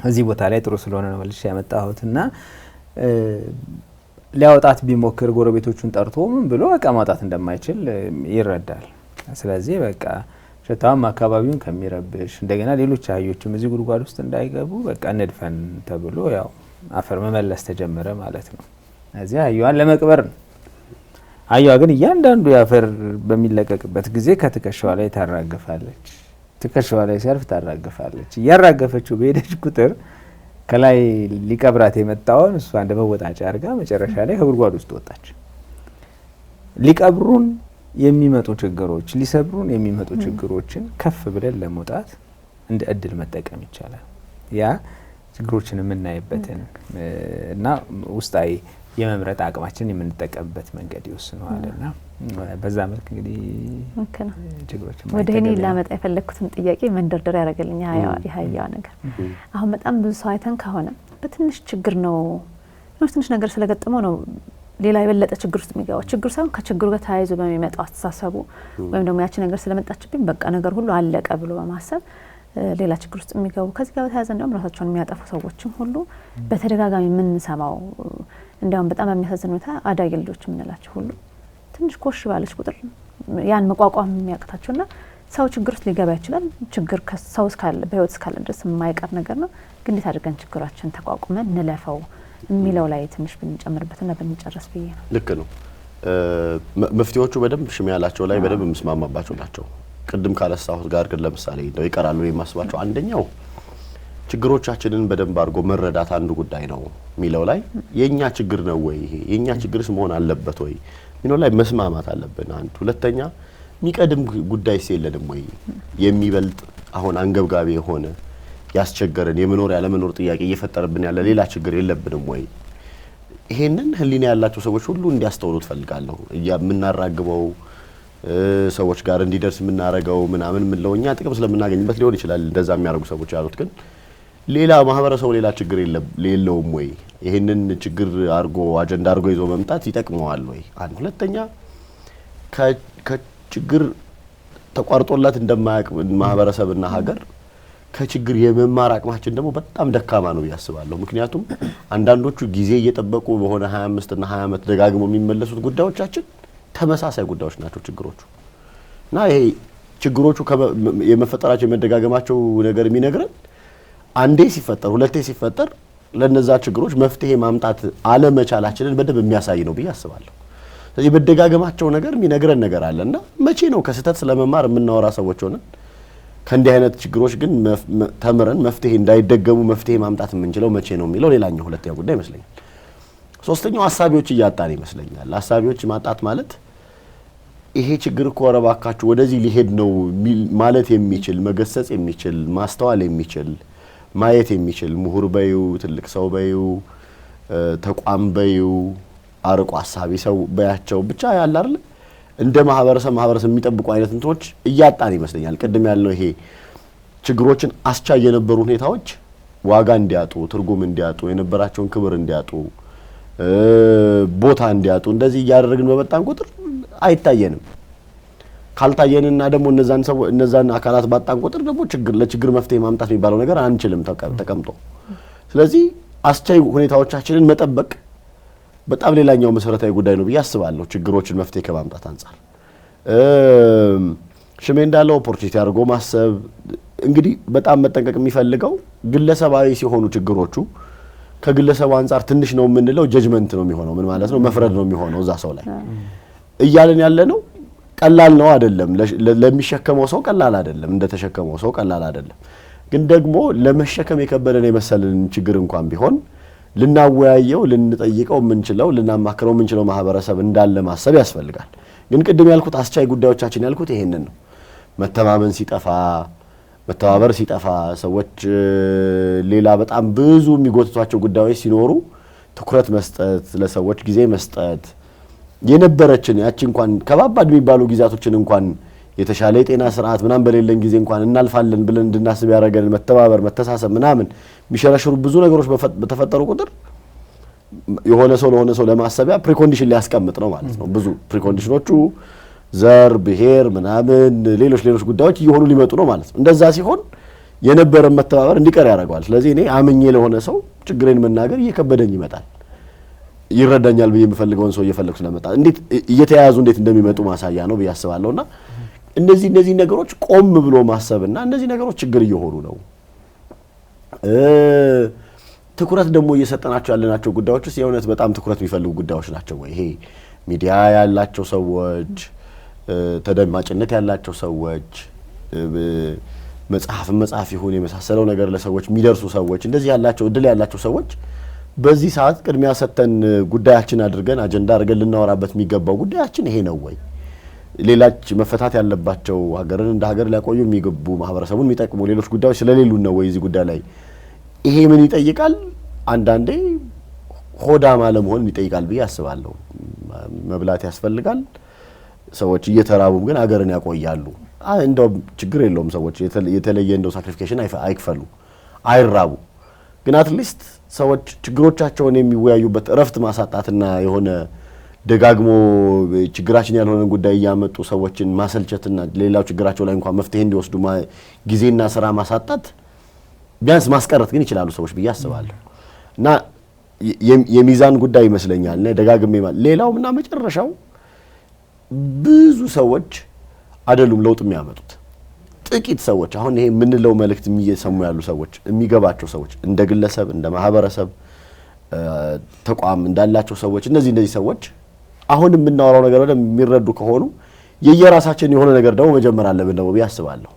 እዚህ ቦታ ላይ ጥሩ ስለሆነ ነው መልሼ ያመጣሁት እና ሊያወጣት ቢሞክር ጎረቤቶቹን ጠርቶ ምን ብሎ በቃ ማውጣት እንደማይችል ይረዳል። ስለዚህ በቃ ሸታም አካባቢውን ከሚረብሽ እንደገና ሌሎች አህዮችም እዚህ ጉድጓድ ውስጥ እንዳይገቡ በቃ ንድፈን ተብሎ ያው አፈር መመለስ ተጀመረ ማለት ነው። እዚህ አህያዋን ለመቅበር ነው። አህያዋ ግን እያንዳንዱ የአፈር በሚለቀቅበት ጊዜ ከትከሻዋ ላይ ታራግፋለች። ትከሻዋ ላይ ሲያርፍ ታራግፋለች። እያራገፈችው በሄደች ቁጥር ከላይ ሊቀብራት የመጣውን እሷ እንደ መወጣጫ አድርጋ መጨረሻ ላይ ከጉድጓድ ውስጥ ወጣች። ሊቀብሩን የሚመጡ ችግሮች፣ ሊሰብሩን የሚመጡ ችግሮችን ከፍ ብለን ለመውጣት እንደ እድል መጠቀም ይቻላል። ያ ችግሮችን የምናይበትን እና ውስጣዊ የመምረጥ አቅማችን የምንጠቀምበት መንገድ ይወስነዋልና በዛ መልክ እንግዲህ ችግሮችን ወደ እኔ ላመጣ የፈለኩትን ጥያቄ መንደርደሪያ ያደረገልኝ የአህያዋ ነገር። አሁን በጣም ብዙ ሰው አይተን ከሆነ በትንሽ ችግር ነው ትንሽ ነገር ስለገጠመው ነው ሌላ የበለጠ ችግር ውስጥ የሚገባው። ችግር ሳይሆን ከችግሩ ጋር ተያይዞ በሚመጣው አስተሳሰቡ ወይም ደግሞ ያቺ ነገር ስለመጣችብኝ በቃ ነገር ሁሉ አለቀ ብሎ በማሰብ ሌላ ችግር ውስጥ የሚገቡ ከዚህ ጋር በተያያዘ እንደውም ራሳቸውን የሚያጠፉ ሰዎችም ሁሉ በተደጋጋሚ የምንሰማው እንደውም በጣም በሚያሳዝን ሁኔታ አዳጊ ልጆች የምንላቸው ሁሉ ትንሽ ኮሽ ባለች ቁጥር ያን መቋቋም የሚያቅታቸውና ሰው ችግር ውስጥ ሊገባ ይችላል። ችግር ከሰው እስካለ በህይወት እስካለ ድረስ የማይቀር ነገር ነው። ግን እንዴት አድርገን ችግራችን ተቋቁመን እንለፈው የሚለው ላይ ትንሽ ብንጨምርበትና ብንጨርስ ብዬ ነው። ልክ ነው። መፍትሄዎቹ በደንብ ሽሜ ያላቸው ላይ በደንብ የምስማማባቸው ናቸው። ቅድም ካለሳሁት ጋር ግን ለምሳሌ ነው ይቀራሉ የማስባቸው አንደኛው ችግሮቻችንን በደንብ አድርጎ መረዳት አንዱ ጉዳይ ነው የሚለው ላይ የኛ ችግር ነው ወይ ይሄ የኛ ችግርስ መሆን አለበት ወይ የሚለው ላይ መስማማት አለብን። አንድ ሁለተኛ የሚቀድም ጉዳይ ሲለንም ወይ የሚበልጥ አሁን አንገብጋቢ የሆነ ያስቸገረን የመኖር ያለ መኖር ጥያቄ እየፈጠረብን ያለ ሌላ ችግር የለብንም ወይ? ይሄንን ህሊና ያላቸው ሰዎች ሁሉ እንዲያስተውሉት ፈልጋለሁ። የምናራግበው ሰዎች ጋር እንዲደርስ የምናረጋው ምናምን ምንለውኛ ጥቅም ስለምናገኝበት ሊሆን ይችላል እንደዛ የሚያደርጉ ሰዎች ያሉት። ግን ሌላ ማህበረሰቡ ሌላ ችግር የለውም ወይ? ይሄንን ችግር አርጎ አጀንዳ አርጎ ይዞ መምጣት ይጠቅመዋል ወይ? አንድ ሁለተኛ ከችግር ተቋርጦላት እንደማያውቅ ማህበረሰብና ሀገር ከችግር የመማር አቅማችን ደግሞ በጣም ደካማ ነው ያስባለሁ። ምክንያቱም አንዳንዶቹ ጊዜ እየጠበቁ በሆነ 25 እና 20 ዓመት ደጋግሞ የሚመለሱት ጉዳዮቻችን ተመሳሳይ ጉዳዮች ናቸው ችግሮቹ። እና ይሄ ችግሮቹ የመፈጠራቸው የመደጋገማቸው ነገር የሚነግረን አንዴ ሲፈጠር ሁለቴ ሲፈጠር ለነዛ ችግሮች መፍትሄ ማምጣት አለመቻላችንን በደንብ የሚያሳይ ነው ብዬ አስባለሁ። ስለዚህ በደጋገማቸው ነገር የሚነግረን ነገር አለና መቼ ነው ከስተት ስለመማር የምናወራ ሰዎች ሆነን ከእንዲህ አይነት ችግሮች ግን ተምረን መፍትሄ እንዳይደገሙ መፍትሄ ማምጣት የምንችለው መቼ ነው የሚለው ሌላኛው ሁለተኛው ጉዳይ ይመስለኛል። ሶስተኛው ሐሳቢዎች እያጣን ይመስለኛል። ሐሳቢዎች ማጣት ማለት ይሄ ችግር እኮ ረባካችሁ ወደዚህ ሊሄድ ነው ማለት የሚችል መገሰጽ የሚችል ማስተዋል የሚችል ማየት የሚችል ምሁር በዩ ትልቅ ሰው በዩ ተቋም በዩ አርቆ ሐሳቢ ሰው በያቸው ብቻ ያለ አይደል እንደ ማህበረሰብ የሚጠብቁ አይነት እንትኖች እያጣን ይመስለኛል። ቅድም ያለው ይሄ ችግሮችን አስቻይ የነበሩ ሁኔታዎች ዋጋ እንዲያጡ ትርጉም እንዲያጡ የነበራቸውን ክብር እንዲያጡ ቦታ እንዲያጡ እንደዚህ እያደረግን በመጣን ቁጥር አይታየንም። ካልታየንና ደግሞ እነዛን አካላት ባጣን ቁጥር ደግሞ ለችግር መፍትሄ ማምጣት የሚባለው ነገር አንችልም ተቀምጦ። ስለዚህ አስቻይ ሁኔታዎቻችንን መጠበቅ በጣም ሌላኛው መሰረታዊ ጉዳይ ነው ብዬ አስባለሁ። ችግሮችን መፍትሄ ከማምጣት አንፃር ሽሜ እንዳለው ኦፖርቹኒቲ አድርጎ ማሰብ እንግዲህ በጣም መጠንቀቅ የሚፈልገው ግለሰባዊ ሲሆኑ ችግሮቹ ከግለሰቡ አንፃር ትንሽ ነው የምንለው ጀጅመንት ነው የሚሆነው። ምን ማለት ነው? መፍረድ ነው የሚሆነው እዛ ሰው ላይ እያለን ያለ ነው። ቀላል ነው አይደለም፣ ለሚሸከመው ሰው ቀላል አይደለም፣ እንደተሸከመው ሰው ቀላል አይደለም። ግን ደግሞ ለመሸከም የከበደን የመሰለን ችግር እንኳን ቢሆን ልናወያየው ልንጠይቀው የምንችለው ልናማክረው የምንችለው ማህበረሰብ እንዳለ ማሰብ ያስፈልጋል። ግን ቅድም ያልኩት አስቻይ ጉዳዮቻችን ያልኩት ይሄንን ነው። መተማመን ሲጠፋ መተባበር ሲጠፋ ሰዎች ሌላ በጣም ብዙ የሚጎትቷቸው ጉዳዮች ሲኖሩ ትኩረት መስጠት ለሰዎች ጊዜ መስጠት የነበረችን ያቺ እንኳን ከባባድ የሚባሉ ጊዜያቶችን እንኳን የተሻለ የጤና ስርዓት ምናምን በሌለን ጊዜ እንኳን እናልፋለን ብለን እንድናስብ ያደረገን መተባበር መተሳሰብ ምናምን የሚሸረሽሩ ብዙ ነገሮች በተፈጠሩ ቁጥር የሆነ ሰው ለሆነ ሰው ለማሰቢያ ፕሪኮንዲሽን ሊያስቀምጥ ነው ማለት ነው። ብዙ ፕሪኮንዲሽኖቹ ዘር ብሔር ምናምን ሌሎች ጉዳዮች እየሆኑ ሊመጡ ነው ማለት ነው። እንደዛ ሲሆን የነበረን መተባበር እንዲቀር ያደርገዋል። ስለዚህ እኔ አምኜ ለሆነ ሰው ችግሬን መናገር እየከበደኝ ይመጣል። ይረዳኛል ብዬ የምፈልገውን ሰው እየፈለኩ ስለመጣ እንዴት እየተያያዙ እንዴት እንደሚመጡ ማሳያ ነው ብዬ አስባለሁና እነዚህ ነገሮች ቆም ብሎ ማሰብና እነዚህ ነገሮች ችግር እየሆኑ ነው ትኩረት ደግሞ እየሰጠናቸው ያለናቸው ጉዳዮች ውስጥ የእውነት በጣም ትኩረት የሚፈልጉ ጉዳዮች ናቸው ወይ? ይሄ ሚዲያ ያላቸው ሰዎች ተደማጭነት ያላቸው ሰዎች መጽሐፍ ይሁን የመሳሰለው ነገር ለሰዎች የሚደርሱ ሰዎች እንደዚህ ያላቸው እድል ያላቸው ሰዎች በዚህ ሰዓት ቅድሚያ ሰጥተን ጉዳያችን አድርገን አጀንዳ አድርገን ልናወራበት የሚገባው ጉዳያችን ይሄ ነው ወይ? ሌላች መፈታት ያለባቸው ሀገርን እንደ ሀገር ሊያቆዩ የሚገቡ ማህበረሰቡን የሚጠቅሙ ሌሎች ጉዳዮች ስለሌሉ ነው ወይ? እዚህ ጉዳይ ላይ ይሄ ምን ይጠይቃል? አንዳንዴ ሆዳም አለመሆን ይጠይቃል ብዬ አስባለሁ። መብላት ያስፈልጋል። ሰዎች እየተራቡም ግን ሀገርን ያቆያሉ። እንደው ችግር የለውም ሰዎች የተለየ እንደው ሳክሪፊኬሽን አይክፈሉ አይራቡ። ግን አትሊስት ሰዎች ችግሮቻቸውን የሚወያዩበት እረፍት ማሳጣትና የሆነ ደጋግሞ ችግራችን ያልሆነ ጉዳይ ያመጡ ሰዎችን ማሰልቸትና ሌላው ችግራቸው ላይ እንኳን መፍትሄ እንዲወስዱ ጊዜና ስራ ማሳጣት ቢያንስ ማስቀረት ግን ይችላሉ ሰዎች ብዬ አስባለሁ። እና የሚዛን ጉዳይ ይመስለኛል። እና ደጋግሜ ሌላውና መጨረሻው ብዙ ሰዎች አይደሉም ለውጥ የሚያመጡት ጥቂት ሰዎች አሁን ይሄ ምንለው መልእክት የሚሰሙ ያሉ ሰዎች የሚገባቸው ሰዎች እንደ ግለሰብ እንደ ማህበረሰብ ተቋም እንዳላቸው ሰዎች እነዚህ ሰዎች አሁን የምናወራው ነገር ወደ የሚረዱ ከሆኑ የየራሳችን የሆነ ነገር ደግሞ መጀመር አለብን ደግሞ ያስባለሁ።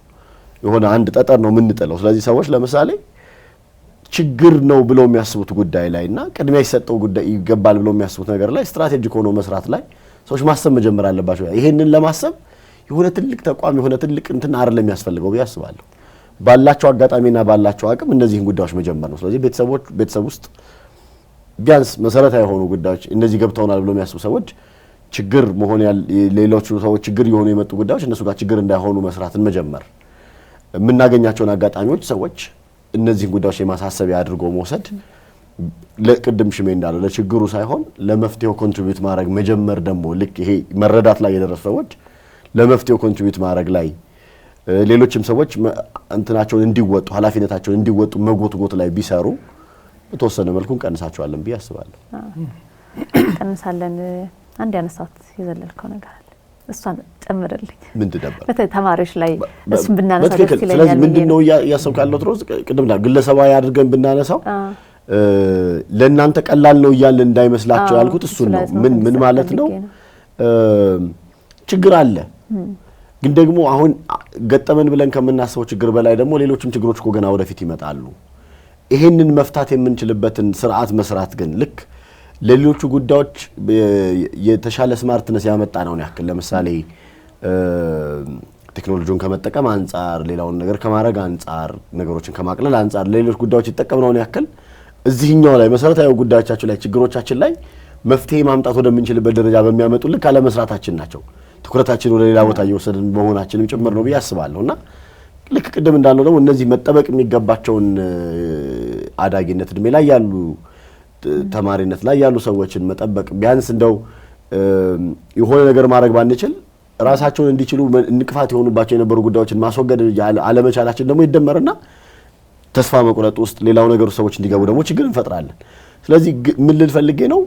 የሆነ አንድ ጠጠር ነው የምንጥለው። ስለዚህ ሰዎች ለምሳሌ ችግር ነው ብለው የሚያስቡት ጉዳይ ላይና ቅድሚያ ይሰጠው ጉዳይ ይገባል ብለው የሚያስቡት ነገር ላይ ስትራቴጂክ ሆኖ መስራት ላይ ሰዎች ማሰብ መጀመር አለባቸው። ይሄንን ለማሰብ የሆነ ትልቅ ተቋም የሆነ ትልቅ እንትን አይደለም የሚያስፈልገው ብዬ አስባለሁ። ባላቸው አጋጣሚና ባላቸው አቅም እነዚህን ጉዳዮች መጀመር ነው። ስለዚህ ቤተሰብ ውስጥ ቢያንስ መሰረታዊ የሆኑ ጉዳዮች እነዚህ ገብተውናል ብለው የሚያስቡ ሰዎች ችግር መሆን ሌሎች ሰዎች ችግር የሆኑ የመጡ ጉዳዮች እነሱ ጋር ችግር እንዳይሆኑ መስራትን መጀመር የምናገኛቸውን አጋጣሚዎች ሰዎች እነዚህን ጉዳዮች የማሳሰቢያ አድርጎ መውሰድ ለቅድም ሽሜ እንዳለው ለችግሩ ሳይሆን ለመፍትሄው ኮንትሪቢዩት ማድረግ መጀመር ደግሞ ልክ ይሄ መረዳት ላይ የደረሱ ሰዎች ለመፍትሄው ኮንትሪቢዩት ማድረግ ላይ ሌሎችም ሰዎች እንትናቸውን እንዲወጡ ኃላፊነታቸውን እንዲወጡ መጎትጎት ላይ ቢሰሩ በተወሰነ መልኩ እንቀንሳቸዋለን ብዬ አስባለሁ። ቀንሳለን። አንድ ያነሳት የዘለልከው ነገር አለ። እሷን ጨምርልኝ። ምንድን ነበር? በተማሪዎች ላይ እሱን ብናነሳ ደስ ይለኛል። ስለዚህ ምንድነው ያሰብኩ ያለው ትሮዝ ቅድምና ግለሰባዊ አድርገን ብናነሳው ለእናንተ ቀላል ነው እያልን እንዳይመስላቸው ያልኩት እሱን ነው። ምን ማለት ነው? ችግር አለ ግን ደግሞ አሁን ገጠመን ብለን ከምናስበው ችግር በላይ ደግሞ ሌሎችም ችግሮች እኮ ገና ወደፊት ይመጣሉ። ይሄንን መፍታት የምንችልበትን ስርዓት መስራት ግን ልክ ለሌሎቹ ጉዳዮች የተሻለ ስማርትነስ ያመጣ ነው ያክል ለምሳሌ ቴክኖሎጂውን ከመጠቀም አንፃር ሌላውን ነገር ከማድረግ አንፃር ነገሮችን ከማቅለል አንፃር ሌሎች ጉዳዮች ይተጠቀምነው ያክል እዚህኛው ላይ መሰረታዊ ጉዳዮቻችን ላይ ችግሮቻችን ላይ መፍትሄ ማምጣት ወደምንችልበት ደረጃ በሚያመጡ ልክ አለ መስራታችን ናቸው ትኩረታችን ወደ ሌላ ቦታ እየወሰድን መሆናችንም ጭምር ነው ብያስባለሁና ልክ ቅድም እንዳለው ደግሞ እነዚህ መጠበቅ የሚገባቸውን አዳጊነት እድሜ ላይ ያሉ ተማሪነት ላይ ያሉ ሰዎችን መጠበቅ ቢያንስ እንደው የሆነ ነገር ማድረግ ባንችል ራሳቸውን እንዲችሉ እንቅፋት የሆኑባቸው የነበሩ ጉዳዮችን ማስወገድ አለመቻላችን ደግሞ ይደመርና ተስፋ መቁረጥ ውስጥ ሌላው ነገር ሰዎች እንዲገቡ ደግሞ ችግር እንፈጥራለን። ስለዚህ ምን ልፈልጌ ነው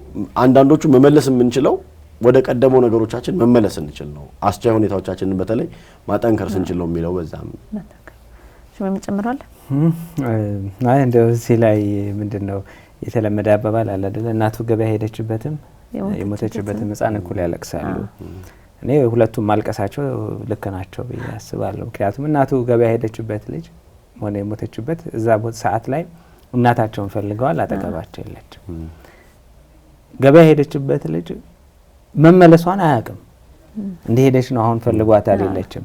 አንዳንዶቹ መመለስ የምንችለው ወደ ቀደመው ነገሮቻችን መመለስ እንችል ነው አስቻይ ሁኔታዎቻችንን በተለይ ማጠንከር ስንችል ነው የሚለው በዛም ምን ጨምራለ አይ እንደው እዚህ ላይ ምንድነው የተለመደ አባባል አለ አይደል እናቱ ገበያ ሄደችበትም የሞተችበትም ህፃን እኩል ያለቅሳሉ። እኔ ሁለቱም ማልቀሳቸው ልክ ናቸው ብዬ አስባለሁ። ምክንያቱም እናቱ ገበያ ሄደችበት ልጅ ሆነ የሞተችበት እዛ ሰዓት ላይ እናታቸውን ፈልገዋል፣ አጠገባቸው የለችም። ገበያ ሄደችበት ልጅ መመለሷን አያውቅም። እንደሄደች ነው አሁን ፈልጓታል፣ የለችም።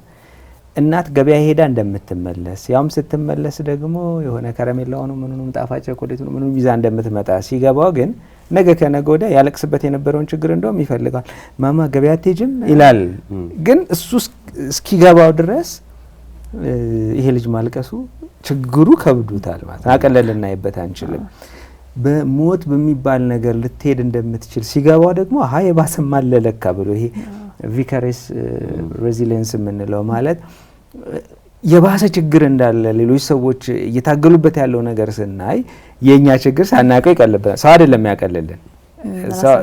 እናት ገበያ ሄዳ እንደምትመለስ ያውም ስትመለስ ደግሞ የሆነ ከረሜላው ነው ምኑንም ጣፋጭ ቸኮሌት ነው ምኑም ይዛ እንደምትመጣ ሲገባው ግን ነገ ከነገ ወዲያ ያለቅስበት የነበረውን ችግር እንደውም ይፈልጋል። ማማ ገበያ አትሄጂም ይላል። ግን እሱ እስኪገባው ድረስ ይሄ ልጅ ማልቀሱ ችግሩ ከብዶታል ማለት ነው። አቀለል ልናይበት አንችልም። በሞት በሚባል ነገር ልትሄድ እንደምትችል ሲገባው ደግሞ አሃ የባሰም አለ ለካ ብሎ ይሄ ቪካሪየስ ሬዚሊየንስ የምንለው ማለት የባሰ ችግር እንዳለ ሌሎች ሰዎች እየታገሉበት ያለው ነገር ስናይ የኛ ችግር ሳናቀው ይቀልብናል። ሰው አይደለም ያቀልልን፣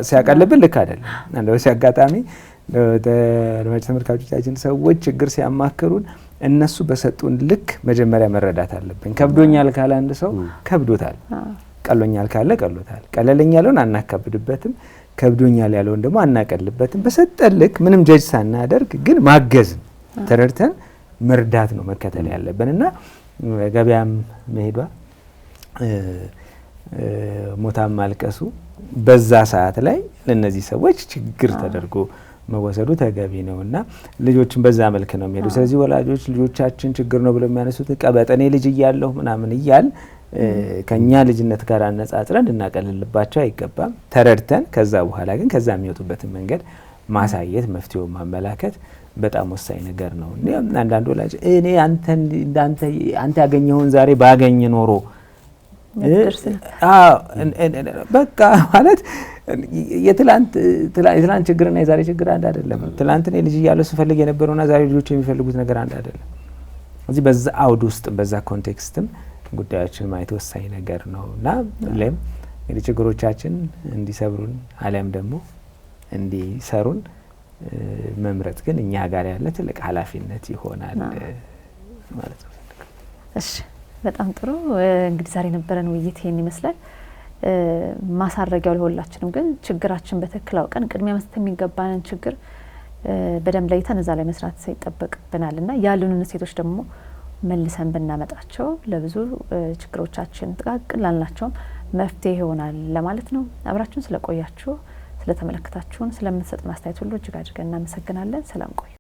ሲያቀልብን ልክ አይደለም። እንደው ሲያጋጣሚ ተመልካቾቻችን ሰዎች ችግር ሲያማክሩን እነሱ በሰጡን ልክ መጀመሪያ መረዳት አለብን። ከብዶኛል ካለ አንድ ሰው ከብዶታል፣ ቀሎኛል ካለ ቀሎታል። ቀለለኛ ያለውን አናካብድበትም፣ ከብዶኛል ያለውን ደግሞ አናቀልበትም። በሰጠን ልክ ምንም ጀጅ ሳናደርግ ግን ማገዝ ተረድተን መርዳት ነው መከተል ያለብን እና ገበያም መሄዷ ሞታም ማልቀሱ በዛ ሰዓት ላይ ለነዚህ ሰዎች ችግር ተደርጎ መወሰዱ ተገቢ ነውና ልጆችን በዛ መልክ ነው የሚሄዱ። ስለዚህ ወላጆች ልጆቻችን ችግር ነው ብለው የሚያነሱት ቀበጠኔ ልጅ እያለሁ ምናምን እያል ከኛ ልጅነት ጋር አነጻጽረን እናቀልልባቸው አይገባም። ተረድተን ከዛ በኋላ ግን ከዛ የሚወጡበትን መንገድ ማሳየት መፍትሄውን ማመላከት በጣም ወሳኝ ነገር ነው። አንዳንድ ወላጅ እኔ አንተ ያገኘውን ዛሬ ባገኝ ኖሮ በቃ ማለት የትላንት ችግርና የዛሬ ችግር አንድ አይደለም። ትላንት እኔ ልጅ እያለሁ ስፈልግ የነበረውና ዛሬ ልጆች የሚፈልጉት ነገር አንድ አይደለም። እዚህ በዛ አውድ ውስጥ በዛ ኮንቴክስትም ጉዳዮችን ማየት ወሳኝ ነገር ነውና ለም እንግዲህ ችግሮቻችን እንዲሰብሩን አሊያም ደግሞ እንዲሰሩን መምረጥ ግን እኛ ጋር ያለ ትልቅ ኃላፊነት ይሆናል ማለት ነው። እሺ በጣም ጥሩ። እንግዲህ ዛሬ ነበረን ውይይት ይሄን ይመስላል። ማሳረጊያው ለሁላችንም ግን ችግራችን በትክክል አውቀን ቅድሚያ መስጠት የሚገባንን ችግር በደንብ ለይተን እዛ ላይ መስራት ይጠበቅብናልና ያሉንን እሴቶች ደግሞ መልሰን ብናመጣቸው ለብዙ ችግሮቻችን ጥቃቅን ላልናቸውም መፍትሄ ይሆናል ለማለት ነው። አብራችሁን ስለቆያችሁ ስለተመለከታችሁን ስለምትሰጡን አስተያየት ሁሉ እጅግ አድርገን እናመሰግናለን። ሰላም ቆዩ።